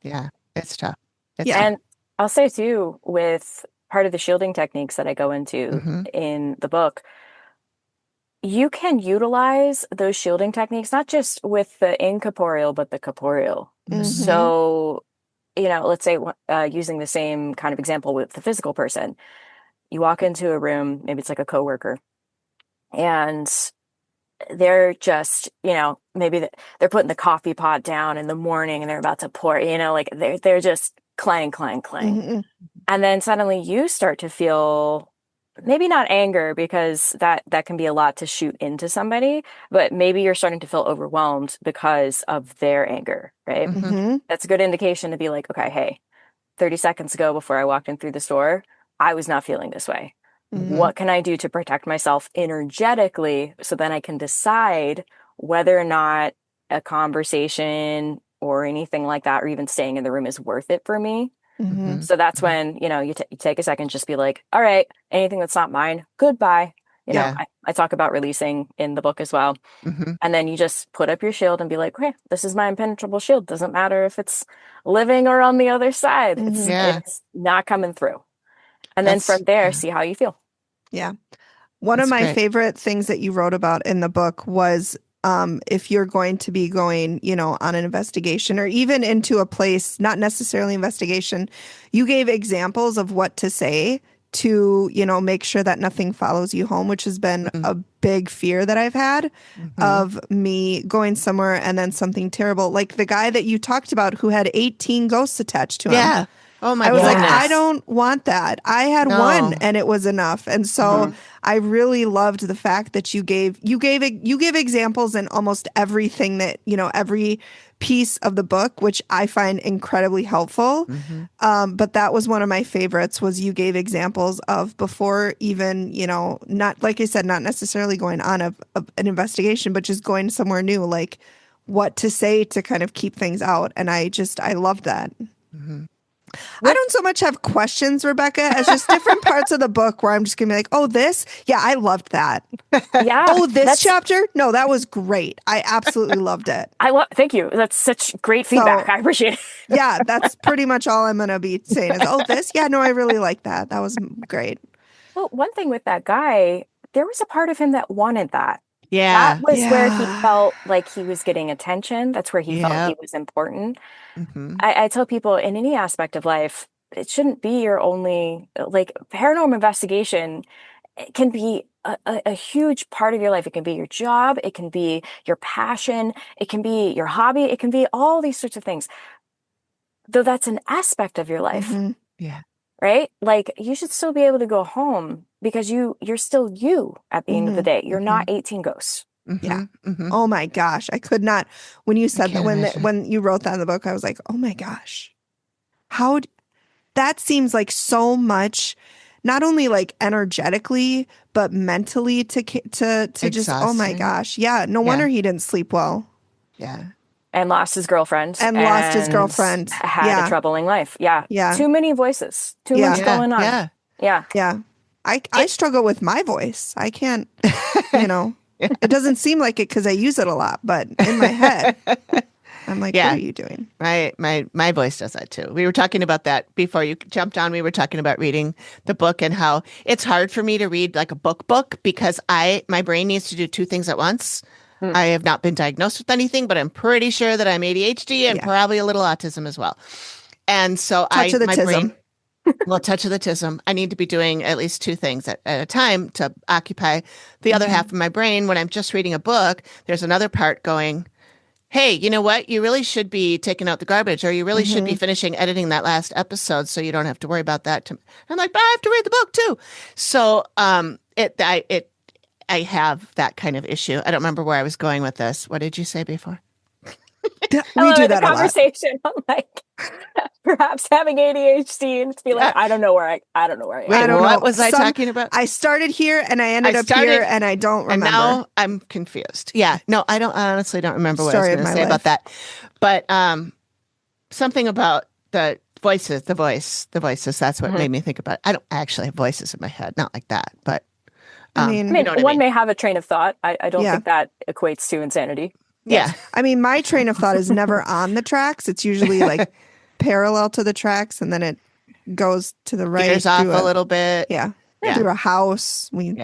Speaker 2: Yeah. It's tough.
Speaker 4: And I'll say too, with part of the shielding techniques that I go into in the book, you can utilize those shielding techniques, not just with the incorporeal, but the corporeal. So, let's say using the same kind of example with the physical person, you walk into a room, maybe it's like a coworker, and they're just, maybe they're putting the coffee pot down in the morning and they're about to pour, like they're just clang, clang, clang. And then suddenly you start to feel maybe not anger because that can be a lot to shoot into somebody, but maybe you're starting to feel overwhelmed because of their anger, right? That's a good indication to be like, okay, hey, 30 seconds ago before I walked in through the store, I was not feeling this way. What can I do to protect myself energetically so then I can decide whether or not a conversation or anything like that, or even staying in the room is worth it for me. So that's when, you take a second, just be like, all right, anything that's not mine, goodbye. I talk about releasing in the book as well. And then you just put up your shield and be like, okay, this is my impenetrable shield. Doesn't matter if it's living or on the other side. It's not coming through. And then from there, see how you feel.
Speaker 3: Yeah. One of my favorite things that you wrote about in the book was if you're going to be going, on an investigation or even into a place, not necessarily investigation, you gave examples of what to say to, make sure that nothing follows you home, which has been a big fear that I've had of me going somewhere and then something terrible. Like the guy that you talked about who had 18 ghosts attached to him.
Speaker 2: Yeah. Oh my
Speaker 3: I was
Speaker 2: goodness.
Speaker 3: like, I don't want that. I had one and it was enough. And so I really loved the fact that you gave examples in almost everything that, every piece of the book, which I find incredibly helpful. But that was one of my favorites was you gave examples of before even, not like I said, not necessarily going on an investigation, but just going somewhere new, like what to say to kind of keep things out. And I loved that. I don't so much have questions, Rebekah, as just different parts of the book where I'm just going to be like, oh, this? Yeah, I loved that.
Speaker 4: Yeah.
Speaker 3: Oh, this chapter? No, that was great. I absolutely loved it.
Speaker 4: Thank you. That's such great feedback. I appreciate it.
Speaker 3: Yeah, that's pretty much all I'm going to be saying is, oh, this? Yeah, no, I really like that. That was great.
Speaker 4: Well, one thing with that guy, there was a part of him that wanted that.
Speaker 2: Yeah.
Speaker 4: That was where he felt like he was getting attention. That's where he felt he was important.
Speaker 2: Mm-hmm.
Speaker 4: I tell people in any aspect of life, it shouldn't be your only, like, paranormal investigation. It can be a huge part of your life. It can be your job. It can be your passion. It can be your hobby. It can be all these sorts of things. Though that's an aspect of your life.
Speaker 3: Mm-hmm.
Speaker 2: Yeah.
Speaker 4: Right? Like, you should still be able to go home because you're still you at the end of the day. You're not 18 ghosts.
Speaker 2: Mm-hmm.
Speaker 3: Yeah.
Speaker 2: Mm-hmm.
Speaker 3: Oh my gosh. I could not, when you said that, when you wrote that in the book, I was like, oh my gosh, that seems like so much, not only like energetically, but mentally to just, oh my gosh. Yeah. No wonder he didn't sleep well.
Speaker 2: Yeah.
Speaker 4: And lost his girlfriend.
Speaker 3: And lost his girlfriend.
Speaker 4: Had a troubling life. Yeah.
Speaker 3: Yeah.
Speaker 4: Too many voices. Too much going on.
Speaker 2: Yeah.
Speaker 4: Yeah.
Speaker 3: Yeah. I struggle with my voice. I can't, it doesn't seem like it because I use it a lot, but in my head, I'm like, what are you doing?
Speaker 2: My voice does that too. We were talking about that before you jumped on. We were talking about reading the book and how it's hard for me to read like a book because my brain needs to do two things at once. I have not been diagnosed with anything, but I'm pretty sure that I'm ADHD and probably a little autism as well. And so touch of the tism. I need to be doing at least two things at a time to occupy the other half of my brain. When I'm just reading a book, there's another part going, hey, you know what? You really should be taking out the garbage, or you really should be finishing editing that last episode so you don't have to worry about that. I'm like, but I have to read the book too. So I have that kind of issue. I don't remember where I was going with this. What did you say before?
Speaker 3: We do that a lot.
Speaker 4: Conversation on like perhaps having ADHD and to be like, I don't know where I am.
Speaker 2: Wait, what was I talking about?
Speaker 3: I started here and I ended up here and I don't remember.
Speaker 2: And now I'm confused. Yeah. No, I honestly don't remember what I was going to say about that. But something about the voices, that's what made me think about it. I don't actually have voices in my head. Not like that, but
Speaker 4: I mean, one may have a train of thought. I don't think that equates to insanity.
Speaker 2: Yeah.
Speaker 3: I mean, my train of thought is never on the tracks. It's usually like parallel to the tracks and then it goes to the right.
Speaker 2: Veers off a little bit.
Speaker 3: Yeah. Through a house. I mean,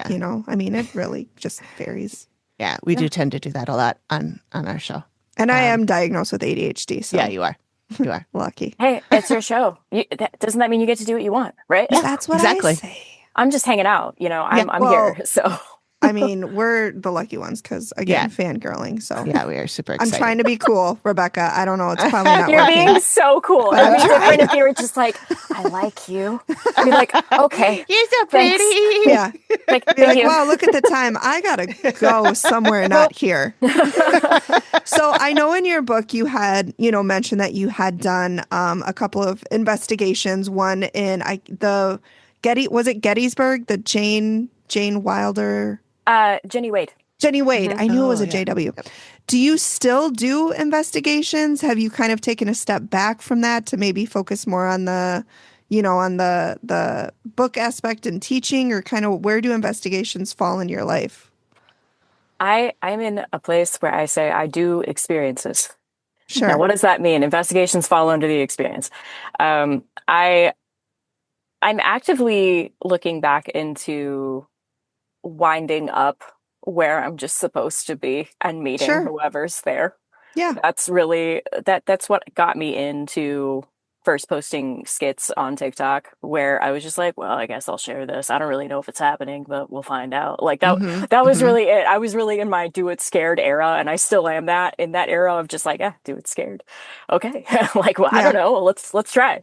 Speaker 3: it really just varies.
Speaker 2: Yeah. We do tend to do that a lot on our show.
Speaker 3: And I am diagnosed with ADHD. So.
Speaker 2: Yeah, you are. You are.
Speaker 3: Lucky.
Speaker 4: Hey, it's your show. Doesn't that mean you get to do what you want, right?
Speaker 3: Yeah, that's what I say.
Speaker 4: I'm just hanging out. I'm here. So.
Speaker 3: I mean, we're the lucky ones because, again, fangirling. So
Speaker 2: yeah, we are super excited.
Speaker 3: I'm trying to be cool, Rebekah. I don't know. It's probably not
Speaker 4: You're
Speaker 3: working.
Speaker 4: being so cool. It would be different if you were just like, I like you. I'd be like, okay.
Speaker 2: You're so pretty.
Speaker 4: Thanks.
Speaker 3: Yeah.
Speaker 4: Like,
Speaker 3: be like, wow, look at the time. I got to go somewhere not here. So I know in your book you had, mentioned that you had done a couple of investigations. One in was it Gettysburg? The Jane Wilder...
Speaker 4: Jenny Wade.
Speaker 3: Jenny Wade. I knew it was a JW. Yep. Do you still do investigations? Have you kind of taken a step back from that to maybe focus more on the book aspect and teaching, or kind of where do investigations fall in your life?
Speaker 4: I'm in a place where I say I do experiences.
Speaker 3: Sure.
Speaker 4: Now, what does that mean? Investigations fall under the experience. I'm actively looking back into winding up where I'm just supposed to be and meeting whoever's there.
Speaker 3: Yeah.
Speaker 4: That's really that's what got me into first posting skits on TikTok, where I was just like, well, I guess I'll share this. I don't really know if it's happening, but we'll find out. Like that was really it. I was really in my do it scared era, and I still am in that era of just like, do it scared. Okay. Like, well, I don't know. Let's try.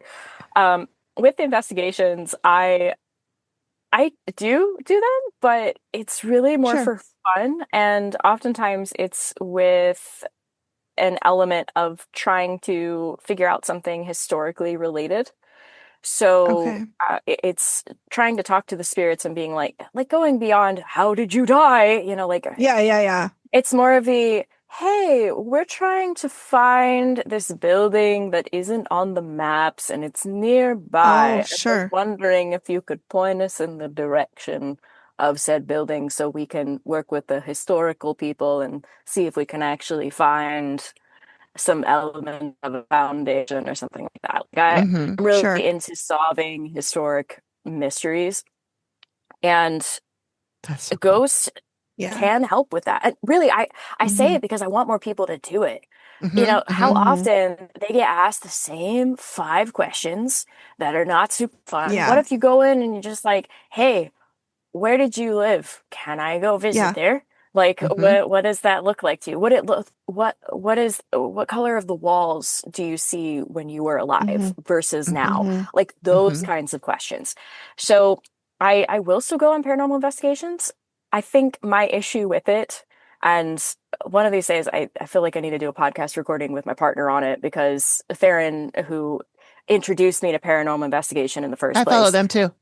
Speaker 4: With investigations, I do them, but it's really more for fun. And oftentimes it's with an element of trying to figure out something historically related. So it's trying to talk to the spirits and being like going beyond, how did you die?
Speaker 3: Yeah.
Speaker 4: It's more of the, hey, we're trying to find this building that isn't on the maps and it's nearby.
Speaker 3: Oh, sure.
Speaker 4: I'm wondering if you could point us in the direction of said building so we can work with the historical people and see if we can actually find some element of a foundation or something like that. Like I'm really into solving historic mysteries. And
Speaker 2: that's so
Speaker 4: Ghost can help with that. And really, I say it because I want more people to do it. How often they get asked the same 5 questions that are not super fun. Yeah. What if you go in and you're just like, hey, where did you live? Can I go visit there? Like, what does that look like to you? What color of the walls do you see when you were alive versus now? Like those kinds of questions. So I will still go on paranormal investigations. I think my issue with it, and one of these days I feel like I need to do a podcast recording with my partner on it, because Theron, who introduced me to paranormal investigation in the first place.
Speaker 2: I follow them too.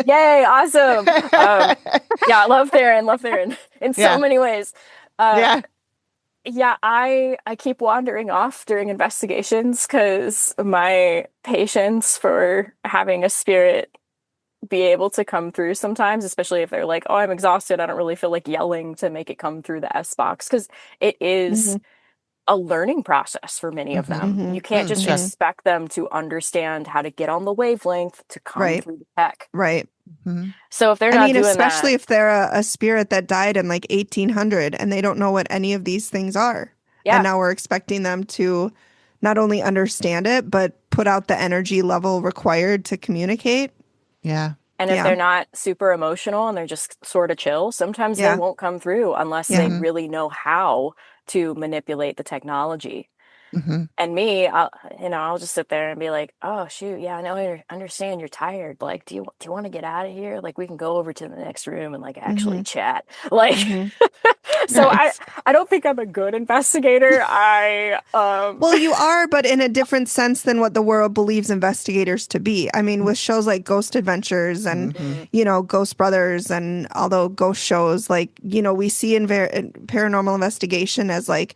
Speaker 4: Yay, awesome. I love Theron in so many ways. I keep wandering off during investigations because my patience for having a spirit be able to come through sometimes, especially if they're like, oh, I'm exhausted, I don't really feel like yelling to make it come through the S box, because it is a learning process for many of them. You can't just expect them to understand how to get on the wavelength to come through the tech.
Speaker 3: Right.
Speaker 4: So if they're not doing
Speaker 3: especially if they're a spirit that died in like 1800 and they don't know what any of these things are. Yeah. And now we're expecting them to not only understand it, but put out the energy level required to communicate.
Speaker 2: Yeah.
Speaker 4: And if they're not super emotional and they're just sort of chill, sometimes they won't come through unless they really know how to manipulate the technology. And me, I'll just sit there and be like, oh shoot, I know, I understand you're tired. Like, do you want to get out of here? Like, we can go over to the next room and like actually chat. Like, so nice. I don't think I'm a good investigator.
Speaker 3: Well, you are, but in a different sense than what the world believes investigators to be. I mean, with shows like Ghost Adventures and Ghost Brothers and all the ghost shows, like, we see in paranormal investigation as like,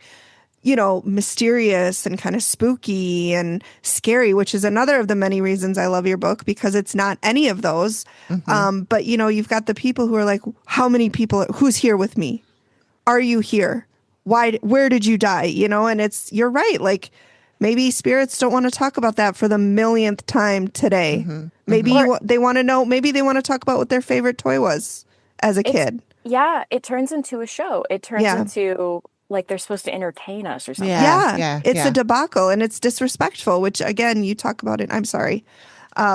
Speaker 3: mysterious and kind of spooky and scary, which is another of the many reasons I love your book, because it's not any of those. But, you've got the people who are like, how many people, who's here with me? Are you here? Where did you die? And you're right. Like, maybe spirits don't want to talk about that for the millionth time today. Maybe they want to know, maybe they want to talk about what their favorite toy was as a kid.
Speaker 4: Yeah. It turns into a show. It turns into like they're supposed to entertain us or something.
Speaker 3: It's a debacle and it's disrespectful, which again, you talk about it. I'm sorry.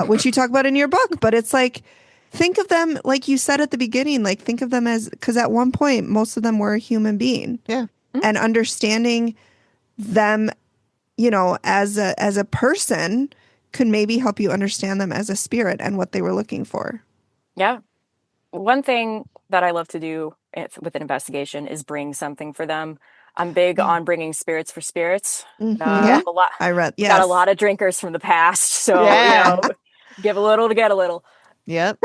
Speaker 3: Which you talk about in your book, but it's like, think of them, like you said at the beginning, like think of them as, because at one point, most of them were a human being. Yeah. And understanding them, as a person could maybe help you understand them as a spirit and what they were looking for.
Speaker 4: Yeah. One thing that I love to do with an investigation is bring something for them. I'm big on bringing spirits for spirits.
Speaker 3: I read,
Speaker 4: got a lot of drinkers from the past, so give a little to get a little.
Speaker 2: Yep.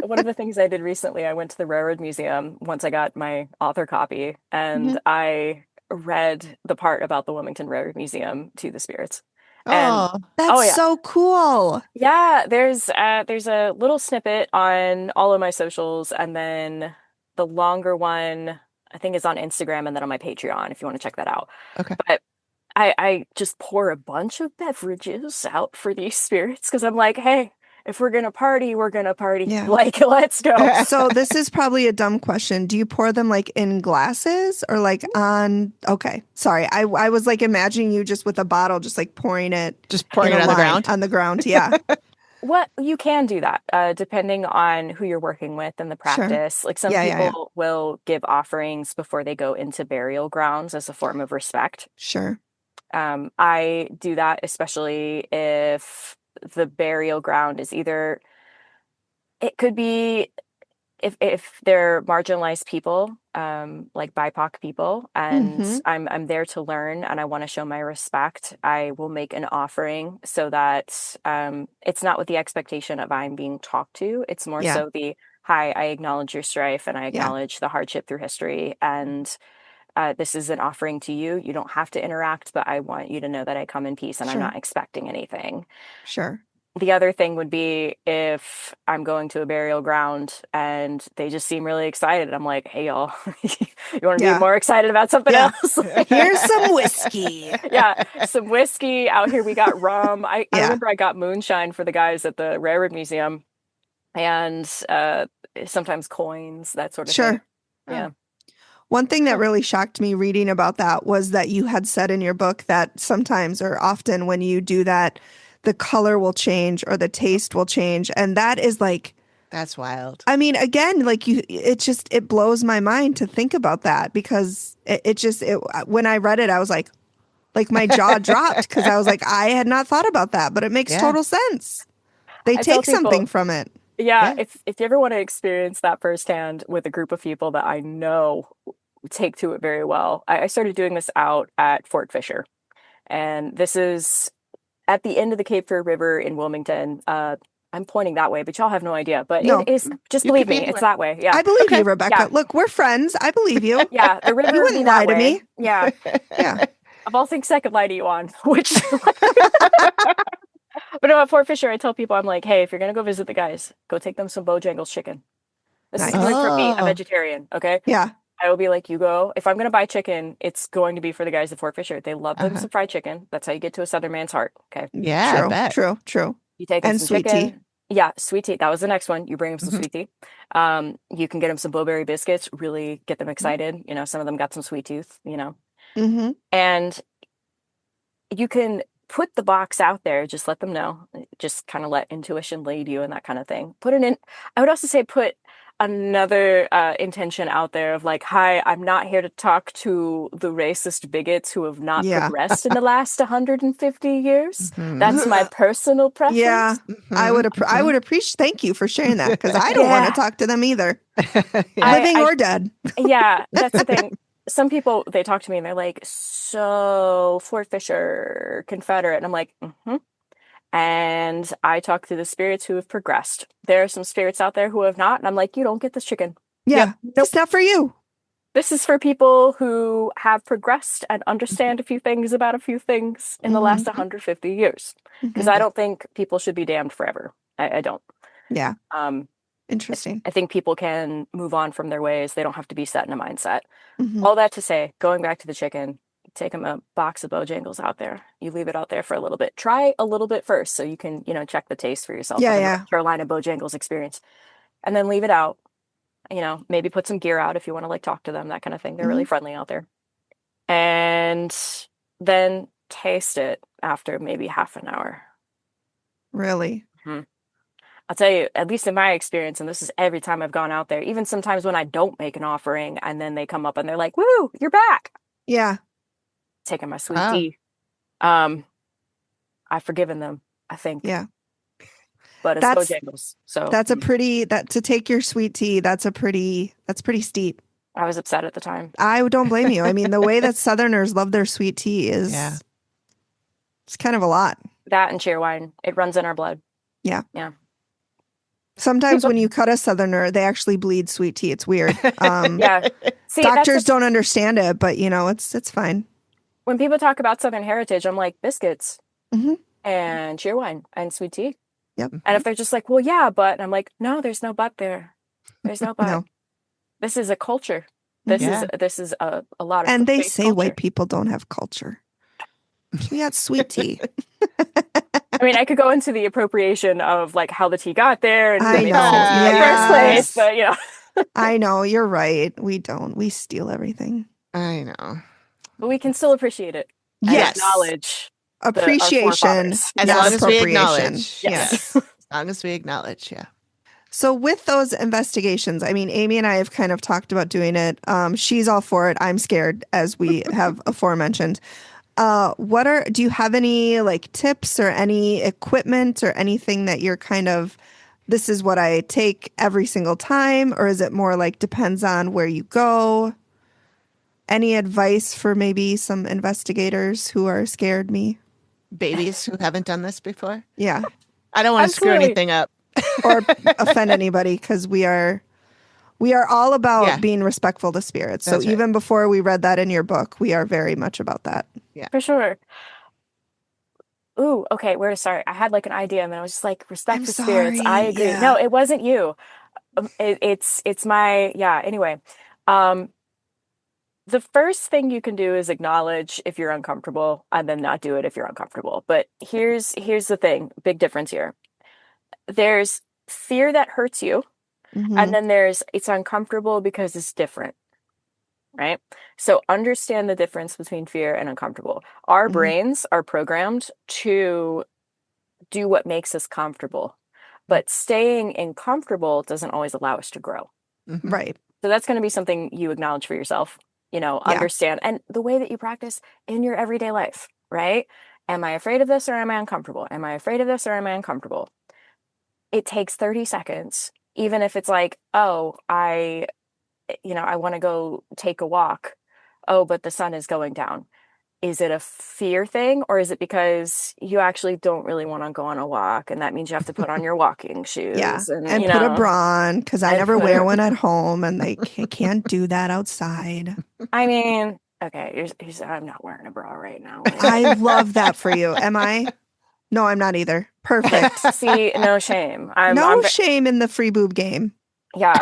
Speaker 4: One of the things I did recently, I went to the Railroad Museum once I got my author copy, and I read the part about the Wilmington Railroad Museum to the spirits.
Speaker 3: That's so cool.
Speaker 4: Yeah, there's a little snippet on all of my socials, and then the longer one I think is on Instagram and then on my Patreon if you want to check that out.
Speaker 2: Okay.
Speaker 4: But I just pour a bunch of beverages out for these spirits because I'm like, hey, if we're going to party, we're going to party. Yeah. Like, let's go.
Speaker 3: So this is probably a dumb question. Do you pour them like in glasses or like on? Okay. Sorry. I was like imagining you just with a bottle, just like pouring it.
Speaker 2: Just pouring it on the ground?
Speaker 3: On the ground. Yeah.
Speaker 4: What you can do that depending on who you're working with and the practice. Sure. Like some people will give offerings before they go into burial grounds as a form of respect.
Speaker 3: Sure.
Speaker 4: I do that especially if the burial ground is either, it could be if they're marginalized people, like BIPOC people, and I'm there to learn and I want to show my respect, I will make an offering so that it's not with the expectation of I'm being talked to. It's more so the, hi, I acknowledge your strife and I acknowledge the hardship through history, and this is an offering to you. You don't have to interact, but I want you to know that I come in peace and I'm not expecting anything.
Speaker 3: Sure.
Speaker 4: The other thing would be if I'm going to a burial ground and they just seem really excited. I'm like, hey, y'all, you want to be more excited about something else?
Speaker 3: Here's some whiskey.
Speaker 4: Some whiskey out here. We got rum. I remember I got moonshine for the guys at the Railroad Museum, and sometimes coins, that sort of thing.
Speaker 3: Yeah. One thing that really shocked me reading about that was that you had said in your book that sometimes or often when you do that, the color will change or the taste will change. And that is like,
Speaker 2: that's wild.
Speaker 3: I mean, again, like it blows my mind to think about that because when I read it, I was like my jaw dropped because I was like, I had not thought about that, but it makes total sense. They take something from it.
Speaker 4: Yeah, if you ever want to experience that firsthand with a group of people that I know take to it very well, I started doing this out at Fort Fisher. And this is at the end of the Cape Fear River in Wilmington. I'm pointing that way, but y'all have no idea. But it is, just believe me, it's that way. Yeah.
Speaker 3: I believe you, Rebekah. Yeah. Look, we're friends. I believe you.
Speaker 4: Yeah, the river
Speaker 3: you wouldn't lie to me.
Speaker 4: Yeah.
Speaker 3: Yeah.
Speaker 4: Of all things I could lie to you on, which... But no, at Fort Fisher, I tell people, I'm like, hey, if you're going to go visit the guys, go take them some Bojangles chicken. This is coming from me, a vegetarian, okay?
Speaker 3: Yeah.
Speaker 4: I will be like, you go. If I'm going to buy chicken, it's going to be for the guys at Fort Fisher. They love them some fried chicken. That's how you get to a Southern man's heart, okay?
Speaker 2: Yeah,
Speaker 3: true,
Speaker 2: I bet.
Speaker 3: True.
Speaker 4: You take them
Speaker 3: and
Speaker 4: some
Speaker 3: sweet
Speaker 4: chicken.
Speaker 3: Tea.
Speaker 4: Yeah, sweet tea. That was the next one. You bring them some sweet tea. You can get them some blueberry biscuits, really get them excited. You know, some of them got some sweet tooth, you know.
Speaker 3: Mm-hmm.
Speaker 4: And you can put the box out there, just let them know, just kind of let intuition lead you and that kind of thing. Put it in. I would also say put another intention out there of like, hi, I'm not here to talk to the racist bigots who have not progressed in the last 150 years. That's my personal preference.
Speaker 3: Yeah, I would appreciate. Thank you for sharing that because I don't want to talk to them either, living or dead.
Speaker 4: Yeah, that's the thing. Some people, they talk to me and they're like, so Fort Fisher, Confederate. And I'm like, And I talk to the spirits who have progressed. There are some spirits out there who have not. And I'm like, you don't get this chicken.
Speaker 3: Yeah, it's not for you.
Speaker 4: This is for people who have progressed and understand a few things about a few things in the last 150 years. Because I don't think people should be damned forever. I don't.
Speaker 3: Yeah. Interesting.
Speaker 4: I think people can move on from their ways. They don't have to be set in a mindset. All that to say, going back to the chicken, take them a box of Bojangles out there. You leave it out there for a little bit. Try a little bit first so you can, check the taste for yourself.
Speaker 3: Yeah.
Speaker 4: Carolina Bojangles experience. And then leave it out. Maybe put some gear out if you want to like talk to them, that kind of thing. They're really friendly out there. And then taste it after maybe half an hour.
Speaker 3: Really?
Speaker 4: I'll tell you, at least in my experience, and this is every time I've gone out there, even sometimes when I don't make an offering and then they come up and they're like, woo, you're back.
Speaker 3: Yeah.
Speaker 4: Taking my sweet tea. I've forgiven them, I think.
Speaker 3: Yeah.
Speaker 4: But it's Bojangles. So
Speaker 3: to take your sweet tea, that's pretty steep.
Speaker 4: I was upset at the time.
Speaker 3: I don't blame you. I mean, the way that Southerners love their sweet tea is it's kind of a lot.
Speaker 4: That and cheerwine. It runs in our blood.
Speaker 3: Yeah.
Speaker 4: Yeah.
Speaker 3: Sometimes when you cut a Southerner, they actually bleed sweet tea. It's weird.
Speaker 4: Yeah. See,
Speaker 3: doctors don't understand it, but it's fine.
Speaker 4: When people talk about Southern heritage, I'm like biscuits and cheerwine and sweet tea.
Speaker 3: Yep.
Speaker 4: And if they're just like, well, yeah, but, and I'm like, no, there's no but there. There's no but.
Speaker 3: No.
Speaker 4: This is a culture. This is a lot of.
Speaker 3: And they say culture. White people don't have culture. We got sweet tea.
Speaker 4: I mean, I could go into the appropriation of like how the tea got there and
Speaker 3: in the
Speaker 4: first place, but
Speaker 3: I know, you're right. We don't. We steal everything.
Speaker 2: I know.
Speaker 4: But we can still appreciate it.
Speaker 3: Yes.
Speaker 4: Acknowledge
Speaker 3: appreciation.
Speaker 2: As long as we acknowledge.
Speaker 3: Yes.
Speaker 2: As long as we acknowledge,
Speaker 3: So with those investigations, I mean, Amy and I have kind of talked about doing it. She's all for it. I'm scared, as we have aforementioned. Do you have any like tips or any equipment or anything that you're kind of, this is what I take every single time? Or is it more like depends on where you go? Any advice for maybe some investigators who are scared me?
Speaker 2: Babies who haven't done this before?
Speaker 3: Yeah.
Speaker 2: I don't want to screw anything up.
Speaker 3: Or offend anybody because we are all about being respectful to spirits. So even before we read that in your book, we are very much about that.
Speaker 2: Yeah,
Speaker 4: for sure. Ooh, okay. Where to start? I had like an idea, and then I was just like, respect for spirits. I agree. Yeah. No, it wasn't you. It's my Anyway, the first thing you can do is acknowledge if you're uncomfortable, and then not do it if you're uncomfortable. But here's the thing. Big difference here. There's fear that hurts you. And then it's uncomfortable because it's different. right? So understand the difference between fear and uncomfortable. Our brains are programmed to do what makes us comfortable, but staying uncomfortable doesn't always allow us to grow.
Speaker 3: Right.
Speaker 4: So that's going to be something you acknowledge for yourself, understand. And the way that you practice in your everyday life, right? Am I afraid of this or am I uncomfortable? Am I afraid of this or am I uncomfortable? It takes 30 seconds, even if it's like, oh, I want to go take a walk. Oh, but the sun is going down. Is it a fear thing, or is it because you actually don't really want to go on a walk, and that means you have to put on your walking shoes
Speaker 3: and put a bra on, because I never wear one at home, and they can't do that outside.
Speaker 4: I mean, okay, I'm not wearing a bra right now.
Speaker 3: I love that for you. Am I? No, I'm not either. Perfect.
Speaker 4: See, no shame.
Speaker 3: I'm shame in the free boob game.
Speaker 4: Yeah.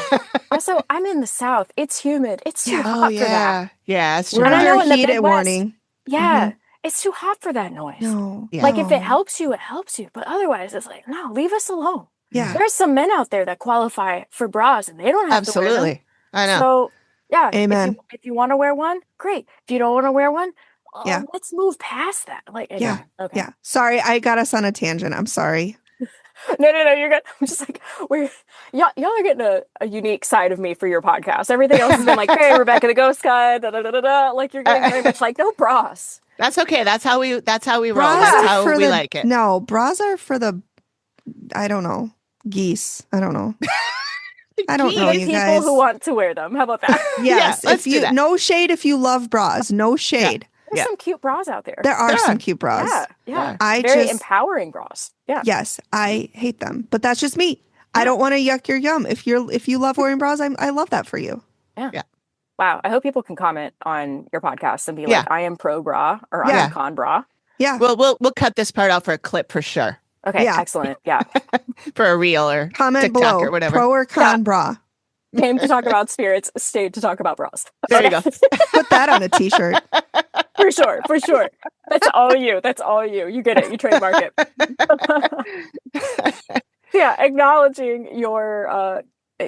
Speaker 4: Also, I'm in the South. It's humid. It's too hot for that.
Speaker 2: Yeah, it's true.
Speaker 3: We're under heat warning.
Speaker 4: Yeah. It's too hot for that noise.
Speaker 3: No.
Speaker 4: Yeah. Like, if it helps you, it helps you. But otherwise, it's like, no, leave us alone.
Speaker 3: Yeah.
Speaker 4: There's some men out there that qualify for bras, and they don't have to wear them.
Speaker 2: Absolutely. I know.
Speaker 4: So, yeah.
Speaker 3: Amen.
Speaker 4: If you want to wear one, great. If you don't want to wear one, let's move past that. Like,
Speaker 3: yeah.
Speaker 4: Okay.
Speaker 3: Yeah. Sorry, I got us on a tangent. I'm sorry.
Speaker 4: No, you're good. I'm just like, y'all are getting a unique side of me for your podcast. Everything else has been like, hey, Rebekah the Ghost guy, da da da da da. Like, you're getting very much like, no bras.
Speaker 2: That's okay. That's how we roll. That's how we like it.
Speaker 3: No, bras are for the, I don't know, geese. I don't know. I don't know, you
Speaker 4: people
Speaker 3: guys.
Speaker 4: Who want to wear them. How about that?
Speaker 3: Yes. No shade if you love bras. No shade.
Speaker 4: There's some cute bras out there.
Speaker 3: There are some cute bras.
Speaker 4: Yeah. Very empowering bras. Yeah.
Speaker 3: Yes, I hate them, but that's just me. Yeah. I don't want to yuck your yum. If you love wearing bras, I love that for you.
Speaker 4: Yeah. Wow. I hope people can comment on your podcast and be like, I am pro bra or I am con bra.
Speaker 3: Yeah.
Speaker 2: We'll cut this part out for a clip for sure.
Speaker 4: Okay. Yeah. Excellent. Yeah.
Speaker 2: For a reel or
Speaker 3: comment
Speaker 2: TikTok
Speaker 3: below,
Speaker 2: or whatever.
Speaker 3: Pro or con bra.
Speaker 4: Came to talk about spirits, stayed to talk about bras.
Speaker 2: There you go.
Speaker 3: Put that on a t-shirt.
Speaker 4: For sure. That's all you. You get it. You trademark it. Yeah, acknowledging your,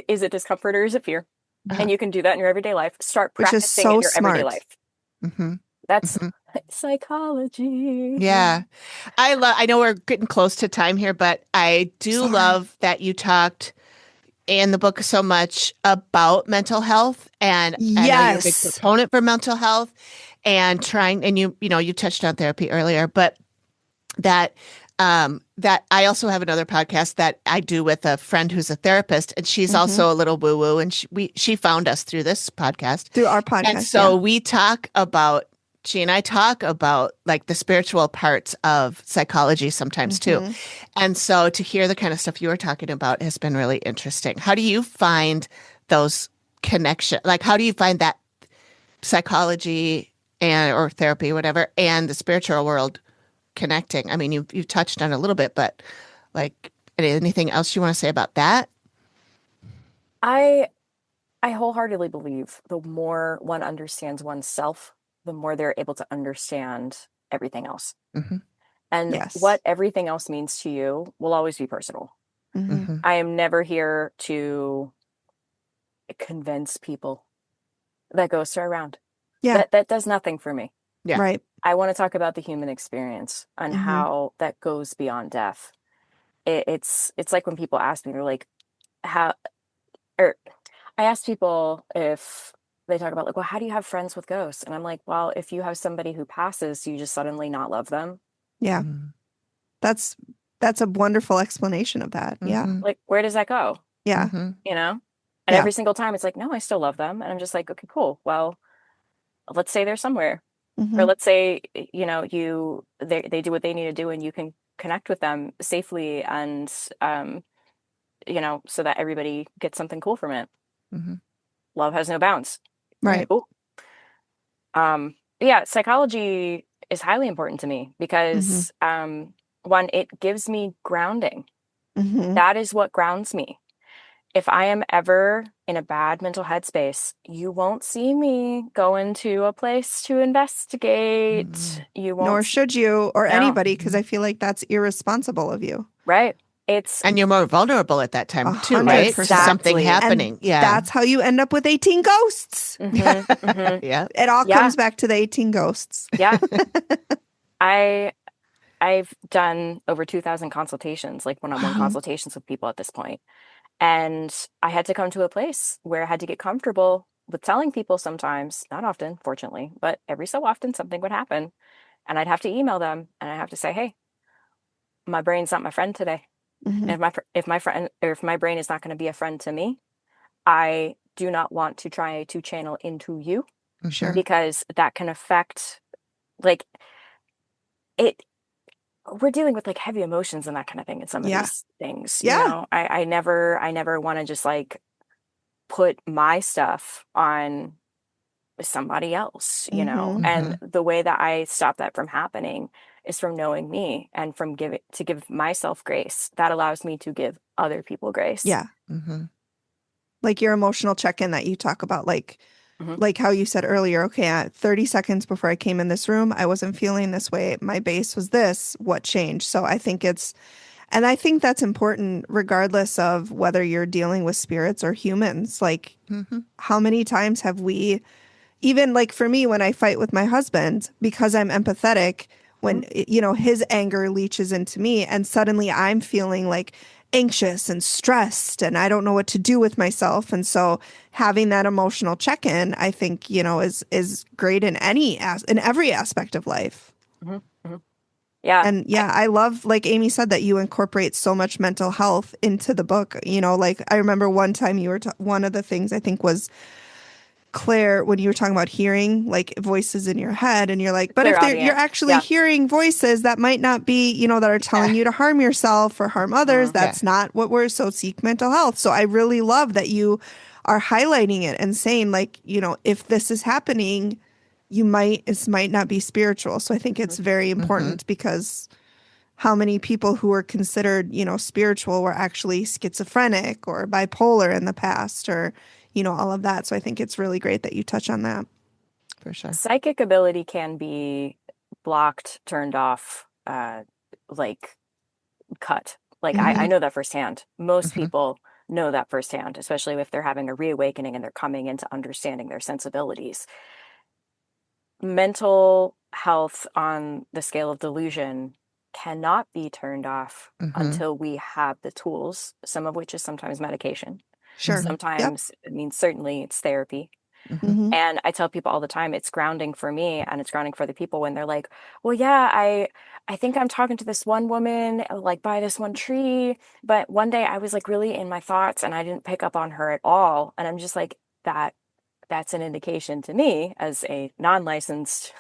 Speaker 4: is it discomfort or is it fear? And you can do that in your everyday life. Start practicing in your everyday life.
Speaker 2: Mm-hmm.
Speaker 4: That's psychology.
Speaker 2: Yeah. I know we're getting close to time here, but I do love that you talked in the book so much about mental health, and I know you're a big proponent for mental health and trying, and you touched on therapy earlier, but that I also have another podcast that I do with a friend who's a therapist, and she's also a little woo-woo, and she found us through this podcast.
Speaker 3: Through our podcast.
Speaker 2: And so she and I talk about like the spiritual parts of psychology sometimes too. And so to hear the kind of stuff you were talking about has been really interesting. How do you find those connections? Like, how do you find that psychology or therapy, whatever, and the spiritual world connecting? I mean, you've touched on it a little bit, but like anything else you want to say about that?
Speaker 4: I wholeheartedly believe the more one understands oneself, the more they're able to understand everything else. And what everything else means to you will always be personal. I am never here to convince people. That ghosts are around. Yeah. That does nothing for me.
Speaker 3: Yeah. Right.
Speaker 4: I want to talk about the human experience and how that goes beyond death. It's like when people ask me, they're like, I ask people if they talk about like, well, how do you have friends with ghosts? And I'm like, well, if you have somebody who passes, do you just suddenly not love them?
Speaker 3: Yeah. That's a wonderful explanation of that. Yeah.
Speaker 4: Like, where does that go?
Speaker 3: Yeah.
Speaker 4: And every single time it's like, no, I still love them. And I'm just like, okay, cool. Well, let's say they're somewhere. Or let's say, they do what they need to do and you can connect with them safely and, so that everybody gets something cool from it. Love has no bounds.
Speaker 3: Right.
Speaker 4: Cool. Yeah, psychology is highly important to me because, one, it gives me grounding. That is what grounds me. If I am ever in a bad mental headspace, you won't see me go into a place to investigate. You won't.
Speaker 3: Nor should you or anybody, because I feel like that's irresponsible of you.
Speaker 4: Right.
Speaker 2: And you're more vulnerable at that time too, right?
Speaker 3: Exactly.
Speaker 2: To something happening.
Speaker 3: And that's how you end up with 18 ghosts.
Speaker 2: Yeah.
Speaker 3: It all comes back to the 18 ghosts.
Speaker 4: Yeah. I've done over 2,000 consultations, like one-on-one consultations with people at this point. And I had to come to a place where I had to get comfortable with telling people sometimes, not often, fortunately, but every so often something would happen. And I'd have to email them and I'd have to say, hey, my brain's not my friend today. And if my brain is not going to be a friend to me, I do not want to try to channel into you.
Speaker 2: Sure.
Speaker 4: Because that can affect, like, it. We're dealing with like heavy emotions and that kind of thing in some of these things. You know, I never want to just like put my stuff on somebody else, you know. And the way that I stop that from happening is from knowing me and from give myself grace. That allows me to give other people grace.
Speaker 3: Yeah. Like your emotional check-in that you talk about, like how you said earlier, okay, at 30 seconds before I came in this room, I wasn't feeling this way. My base was this. What changed? So I think that's important regardless of whether you're dealing with spirits or humans. Like how many times have we, even like for me, when I fight with my husband, because I'm empathetic, when, you know, his anger leaches into me and suddenly I'm feeling like anxious and stressed and I don't know what to do with myself. And so having that emotional check-in, I think, you know, is great in every aspect of life.
Speaker 4: Yeah.
Speaker 3: And I love, like Amy said, that you incorporate so much mental health into the book. You know, like I remember one time you were, one of the things I think was Claire, when you were talking about hearing like voices in your head and you're like, but if you're actually hearing voices that might not be, you know, that are telling you to harm yourself or harm others, that's not what we're, so seek mental health. So I really love that you are highlighting it and saying like, you know, if this is happening, it might not be spiritual. So I think it's very important because how many people who were considered, you know, spiritual were actually schizophrenic or bipolar in the past or, you know, all of that. So I think it's really great that you touch on that.
Speaker 2: For sure.
Speaker 4: Psychic ability can be blocked, turned off, like cut. Like I know that firsthand. Most people know that firsthand, especially if they're having a reawakening and they're coming into understanding their sensibilities. Mental health on the scale of delusion cannot be turned off until we have the tools, some of which is sometimes medication.
Speaker 3: Sure.
Speaker 4: Sometimes, I mean, certainly it's therapy. And I tell people all the time, it's grounding for me and it's grounding for the people when they're like, well, yeah, I think I'm talking to this one woman, like by this one tree. But one day I was like really in my thoughts and I didn't pick up on her at all. And I'm just like, that's an indication to me as a non-licensed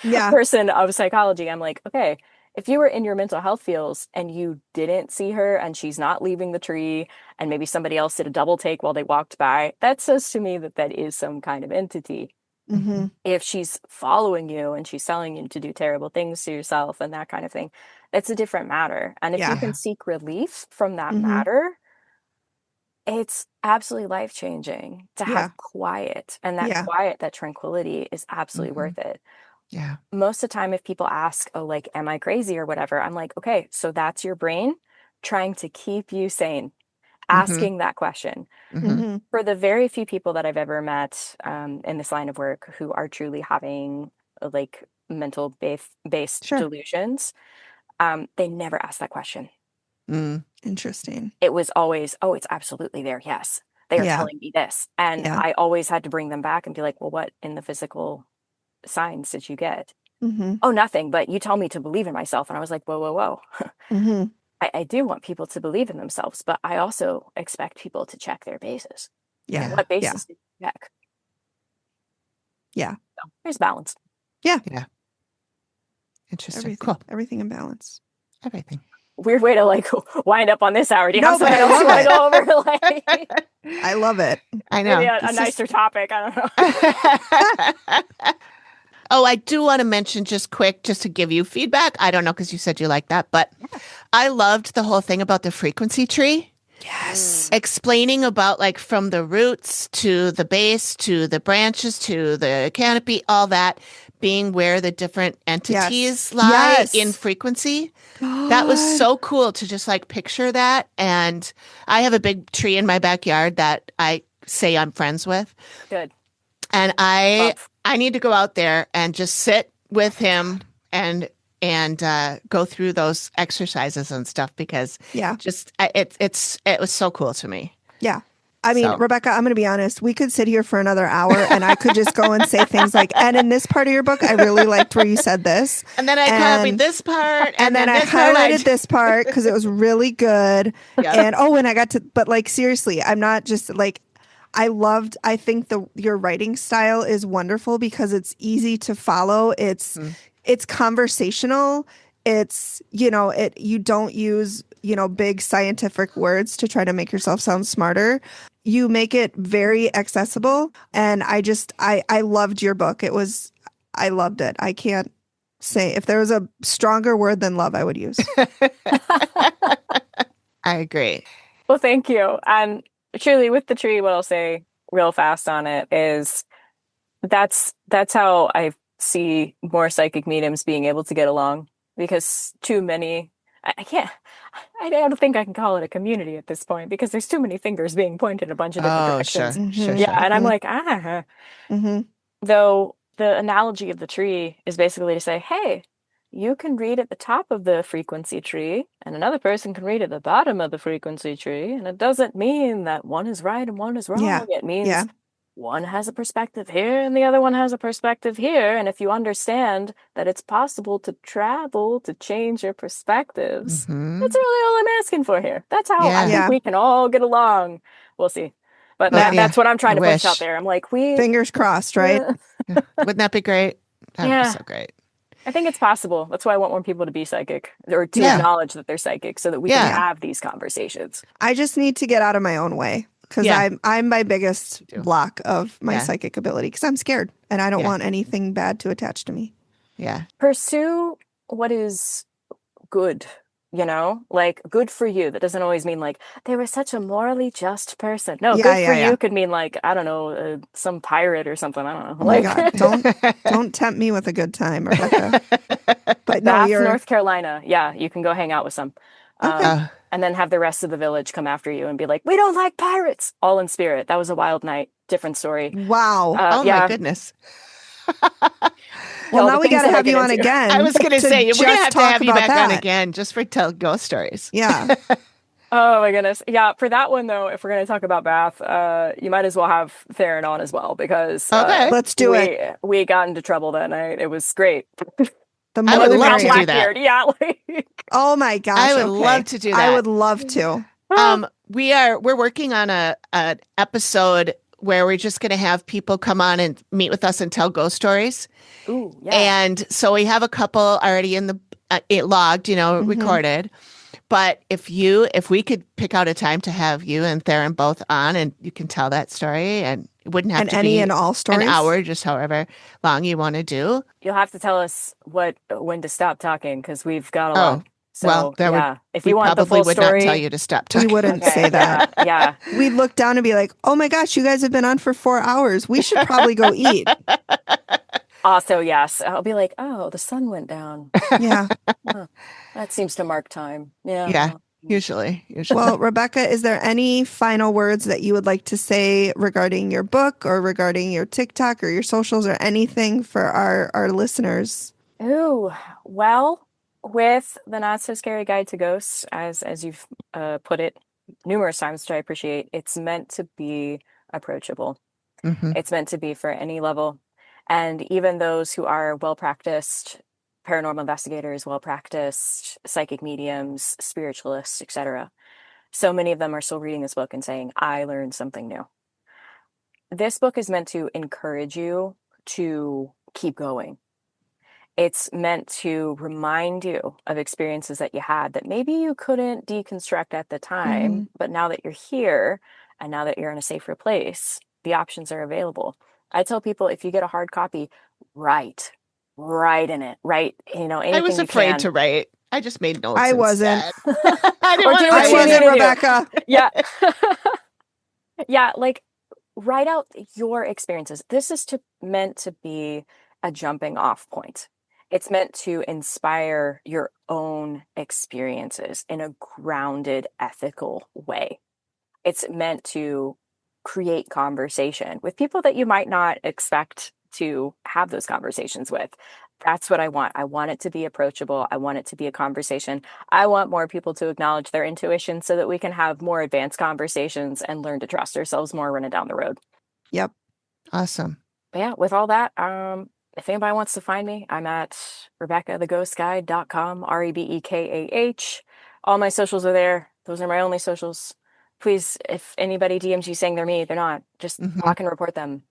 Speaker 4: person of psychology. I'm like, okay, if you were in your mental health fields and you didn't see her and she's not leaving the tree and maybe somebody else did a double take while they walked by, that says to me that is some kind of entity. If she's following you and she's telling you to do terrible things to yourself and that kind of thing, that's a different matter. And if you can seek relief from that matter, it's absolutely life-changing to have quiet, and that quiet, that tranquility is absolutely worth it.
Speaker 2: Yeah.
Speaker 4: Most of the time, if people ask, oh, like, am I crazy or whatever? I'm like, okay, so that's your brain trying to keep you sane, asking that question. For the very few people that I've ever met in this line of work who are truly having like mental based delusions, they never ask that question.
Speaker 3: Interesting.
Speaker 4: It was always, oh, it's absolutely there. Yes. They are telling me this. And I always had to bring them back and be like, well, what in the physical signs did you get? Oh, nothing, but you tell me to believe in myself. And I was like, whoa. I do want people to believe in themselves, but I also expect people to check their bases.
Speaker 3: Yeah.
Speaker 4: What bases did you check?
Speaker 3: Yeah.
Speaker 4: So there's balance.
Speaker 3: Yeah.
Speaker 2: Interesting.
Speaker 3: Everything.
Speaker 2: Cool.
Speaker 3: Everything in balance.
Speaker 2: Everything.
Speaker 4: Weird way to like wind up on this hour. Do you have something
Speaker 3: but
Speaker 4: else you want to go over? Like,
Speaker 3: I love it.
Speaker 2: I know.
Speaker 4: Maybe a nicer topic. I don't know.
Speaker 2: Oh, I do want to mention just quick, just to give you feedback. I don't know, because you said you like that, but I loved the whole thing about the frequency tree.
Speaker 3: Yes.
Speaker 2: Explaining about like from the roots to the base, to the branches, to the canopy, all that. being where the different entities lie in frequency. God. That was so cool to just like picture that. And I have a big tree in my backyard that I say I'm friends with.
Speaker 4: Good.
Speaker 2: And I need to go out there and just sit with him and go through those exercises and stuff because it was so cool to me.
Speaker 3: Yeah. I mean, Rebekah, I'm going to be honest. We could sit here for another hour and I could just go and say things like, and in this part of your book, I really liked where you said this.
Speaker 2: And then I copied this part.
Speaker 3: And then I highlighted this part because it was really good. Yeah. And I got to, but like, seriously, I'm not just like, I think your writing style is wonderful because it's easy to follow. It's conversational. It's, you don't use, big scientific words to try to make yourself sound smarter. You make it very accessible. And I loved your book. I loved it. I can't say if there was a stronger word than love, I would use.
Speaker 2: I agree.
Speaker 4: Well, thank you. And truly with the tree, what I'll say real fast on it is that's how I see more psychic mediums being able to get along, because too many, I don't think I can call it a community at this point because there's too many fingers being pointed in a bunch of different directions.
Speaker 2: Sure. Mm-hmm.
Speaker 4: Yeah. And I'm like, mm-hmm. Though the analogy of the tree is basically to say, hey, you can read at the top of the frequency tree and another person can read at the bottom of the frequency tree. And it doesn't mean that one is right and one is wrong. Yeah. It means one has a perspective here and the other one has a perspective here. And if you understand that it's possible to travel to change your perspectives, that's really all I'm asking for here. That's how I think we can all get along. We'll see. But that's what I'm trying to push out there. I'm like,
Speaker 3: fingers crossed, right?
Speaker 2: Wouldn't that be great? That would be so great.
Speaker 4: I think it's possible. That's why I want more people to be psychic or to acknowledge that they're psychic so that we can have these conversations.
Speaker 3: I just need to get out of my own way. Because I'm my biggest block of my psychic ability because I'm scared and I don't want anything bad to attach to me.
Speaker 2: Yeah.
Speaker 4: Pursue what is good, like good for you. That doesn't always mean like they were such a morally just person. No, good for you could mean like, I don't know, some pirate or something. I don't know.
Speaker 3: Oh my God. Don't tempt me with a good time, Rebekah. But no,
Speaker 4: Bath, North Carolina. Yeah, you can go hang out with some. Okay. And then have the rest of the village come after you and be like, we don't like pirates. All in spirit. That was a wild night. Different story.
Speaker 3: Wow.
Speaker 2: My goodness.
Speaker 3: Well, now we got to have you on again.
Speaker 2: I was going to say, we're going to have you back on again just for tell ghost stories.
Speaker 3: Yeah.
Speaker 4: Oh, my goodness. Yeah. For that one, though, if we're going to talk about Bath, you might as well have Theron on as well because
Speaker 3: let's do it.
Speaker 4: We got into trouble that night. It was great.
Speaker 2: I would love to do that.
Speaker 4: Yeah,
Speaker 3: oh my gosh.
Speaker 2: I would love to do that.
Speaker 3: I would love to.
Speaker 2: We're working on an episode where we're just going to have people come on and meet with us and tell ghost stories.
Speaker 4: Ooh, yeah.
Speaker 2: And so we have a couple already in the logged, recorded. But if we could pick out a time to have you and Theron both on and you can tell that story and it wouldn't have to be
Speaker 3: and all stories?
Speaker 2: An hour, just however long you want to do.
Speaker 4: You'll have to tell us when to stop talking because we've got a lot. So, if you want the full
Speaker 2: would
Speaker 4: story,
Speaker 2: not tell you to stop talking.
Speaker 3: We wouldn't say that.
Speaker 4: Yeah.
Speaker 3: We'd look down and be like, oh my gosh, you guys have been on for 4 hours. We should probably go eat.
Speaker 4: Also, yes. I'll be like, oh, the sun went down.
Speaker 3: Yeah.
Speaker 4: That seems to mark time. Yeah.
Speaker 2: Yeah. Usually.
Speaker 3: Well, Rebekah, is there any final words that you would like to say regarding your book or regarding your TikTok or your socials or anything for our listeners?
Speaker 4: Ooh, well, with the Not So Scary Guide to Ghosts, as you've put it numerous times, which I appreciate, it's meant to be approachable. Mm-hmm. It's meant to be for any level. And even those who are well-practiced paranormal investigators, well-practiced psychic mediums, spiritualists, etc. So many of them are still reading this book and saying, I learned something new. This book is meant to encourage you to keep going. It's meant to remind you of experiences that you had that maybe you couldn't deconstruct at the time, but now that you're here and now that you're in a safer place, the options are available. I tell people, if you get a hard copy, write in it. Write, anything
Speaker 2: I was afraid to write. I just made notes.
Speaker 3: I wasn't.
Speaker 2: I
Speaker 3: wasn't, Rebekah.
Speaker 4: Yeah. Yeah, like write out your experiences. This is meant to be a jumping off point. It's meant to inspire your own experiences in a grounded, ethical way. It's meant to create conversation with people that you might not expect to have those conversations with. That's what I want. I want it to be approachable. I want it to be a conversation. I want more people to acknowledge their intuition so that we can have more advanced conversations and learn to trust ourselves more running down the road.
Speaker 3: Yep.
Speaker 2: Awesome.
Speaker 4: But yeah, with all that, if anybody wants to find me, I'm at RebekahTheGhostGuide.com, REBEKAH. All my socials are there. Those are my only socials. Please, if anybody DMs you saying they're me, they're not. Just block and report them.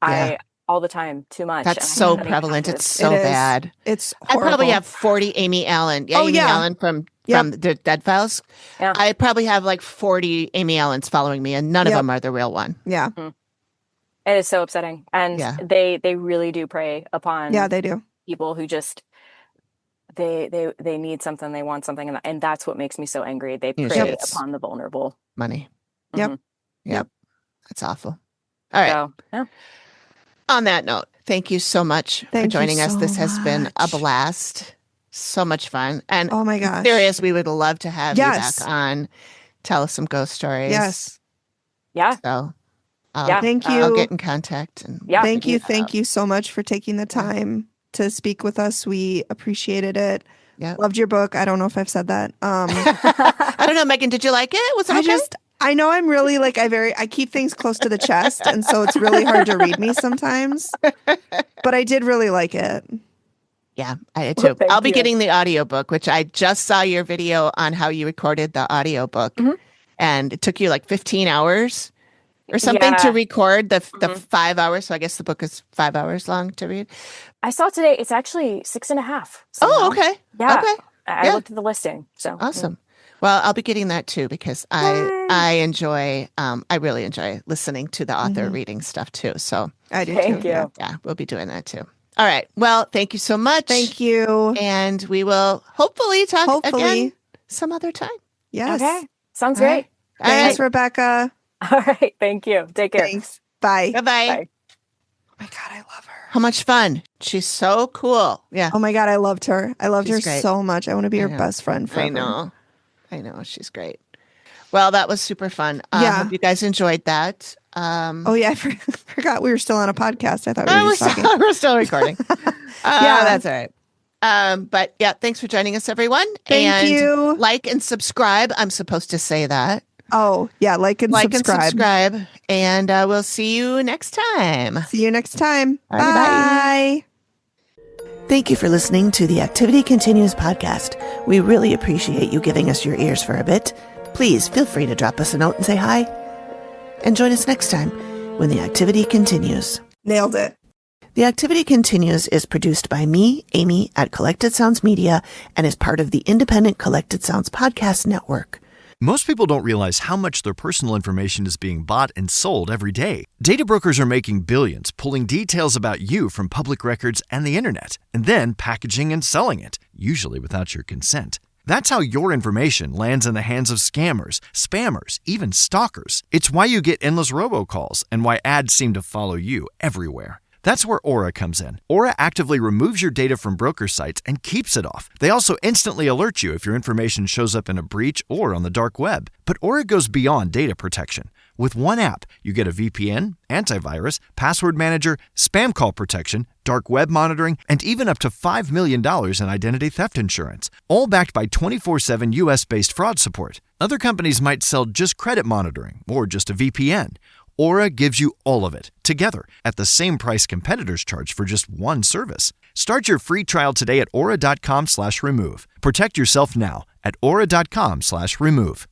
Speaker 2: Yeah.
Speaker 4: All the time, too much.
Speaker 2: That's so prevalent. It's so bad.
Speaker 3: It's horrible.
Speaker 2: I probably have 40 Amy Allen. Yeah, Amy Allen from the Dead Files. Yeah. I probably have like 40 Amy Allens following me, and none of them are the real one.
Speaker 3: Yeah.
Speaker 4: Mm-hmm. It is so upsetting. And they really do prey upon
Speaker 3: they do.
Speaker 4: People who just they need something, they want something, and that's what makes me so angry. They prey upon the vulnerable.
Speaker 2: Money.
Speaker 3: Mm-hmm.
Speaker 2: Yep. That's awful. All right.
Speaker 4: So, yeah.
Speaker 2: On that note, thank you so much for joining us. This has been a blast. So much fun. And
Speaker 3: oh my gosh.
Speaker 2: Serious, we would love to have you back on. Tell us some ghost stories.
Speaker 3: Yes.
Speaker 4: Yeah.
Speaker 2: So
Speaker 3: thank you.
Speaker 2: I'll get in contact. And
Speaker 3: Thank you so much for taking the time to speak with us. We appreciated it.
Speaker 2: Yeah.
Speaker 3: Loved your book. I don't know if I've said that.
Speaker 2: I don't know, Megan, did you like it? Was it okay?
Speaker 3: I know I'm really I keep things close to the chest, and so it's really hard to read me sometimes. But I did really like it.
Speaker 2: Yeah, I did too. I'll be getting the audiobook, which I just saw your video on how you recorded the audiobook. Mm-hmm. And it took you like 15 hours or something to record the 5 hours. So I guess the book is 5 hours long to read.
Speaker 4: I saw today it's actually 6.5.
Speaker 2: Oh, okay.
Speaker 4: Yeah.
Speaker 2: Okay.
Speaker 4: I looked at the listing. So
Speaker 2: awesome. Well, I'll be getting that too because I enjoy, I really enjoy listening to the author reading stuff too. So
Speaker 3: I do
Speaker 4: too.
Speaker 3: Yeah,
Speaker 2: we'll be doing that too. All right. Well, thank you so much.
Speaker 3: Thank you.
Speaker 2: And we will hopefully talk again some other time.
Speaker 3: Yes.
Speaker 4: Okay. Sounds great.
Speaker 3: Thanks, Rebekah.
Speaker 4: All right. Thank you. Take care.
Speaker 3: Thanks. Bye.
Speaker 2: Bye-bye.
Speaker 4: Bye.
Speaker 3: Oh my God, I love her.
Speaker 2: How much fun. She's so cool. Yeah.
Speaker 3: Oh my God, I loved her. I loved her so much. I want to be her best friend forever.
Speaker 2: I know. She's great. Well, that was super fun. Hope you guys enjoyed that.
Speaker 3: I forgot we were still on a podcast. I thought we were just talking.
Speaker 2: We're still recording. That's all right. But yeah, thanks for joining us, everyone.
Speaker 3: Thank you.
Speaker 2: Like and subscribe. I'm supposed to say that.
Speaker 3: Oh, yeah. Like and subscribe.
Speaker 2: And we'll see you next time.
Speaker 3: See you next time.
Speaker 2: Bye. Bye.
Speaker 5: Thank you for listening to the Activity Continues podcast. We really appreciate you giving us your ears for a bit. Please feel free to drop us a note and say hi. And join us next time when the activity continues.
Speaker 3: Nailed it.
Speaker 5: The Activity Continues is produced by me, Amy, at Collected Sounds Media, and is part of the independent Collected Sounds podcast network.
Speaker 1: Most people don't realize how much their personal information is being bought and sold every day. Data brokers are making billions, pulling details about you from public records and the internet, and then packaging and selling it, usually without your consent. That's how your information lands in the hands of scammers, spammers, even stalkers. It's why you get endless robocalls and why ads seem to follow you everywhere. That's where Aura comes in. Aura actively removes your data from broker sites and keeps it off. They also instantly alert you if your information shows up in a breach or on the dark web. But Aura goes beyond data protection. With one app, you get a VPN, antivirus, password manager, spam call protection, dark web monitoring, and even up to $5 million in identity theft insurance, all backed by 24/7 US-based fraud support. Other companies might sell just credit monitoring or just a VPN. Aura gives you all of it, together, at the same price competitors charge for just one service. Start your free trial today at aura.com/remove. Protect yourself now at aura.com/remove.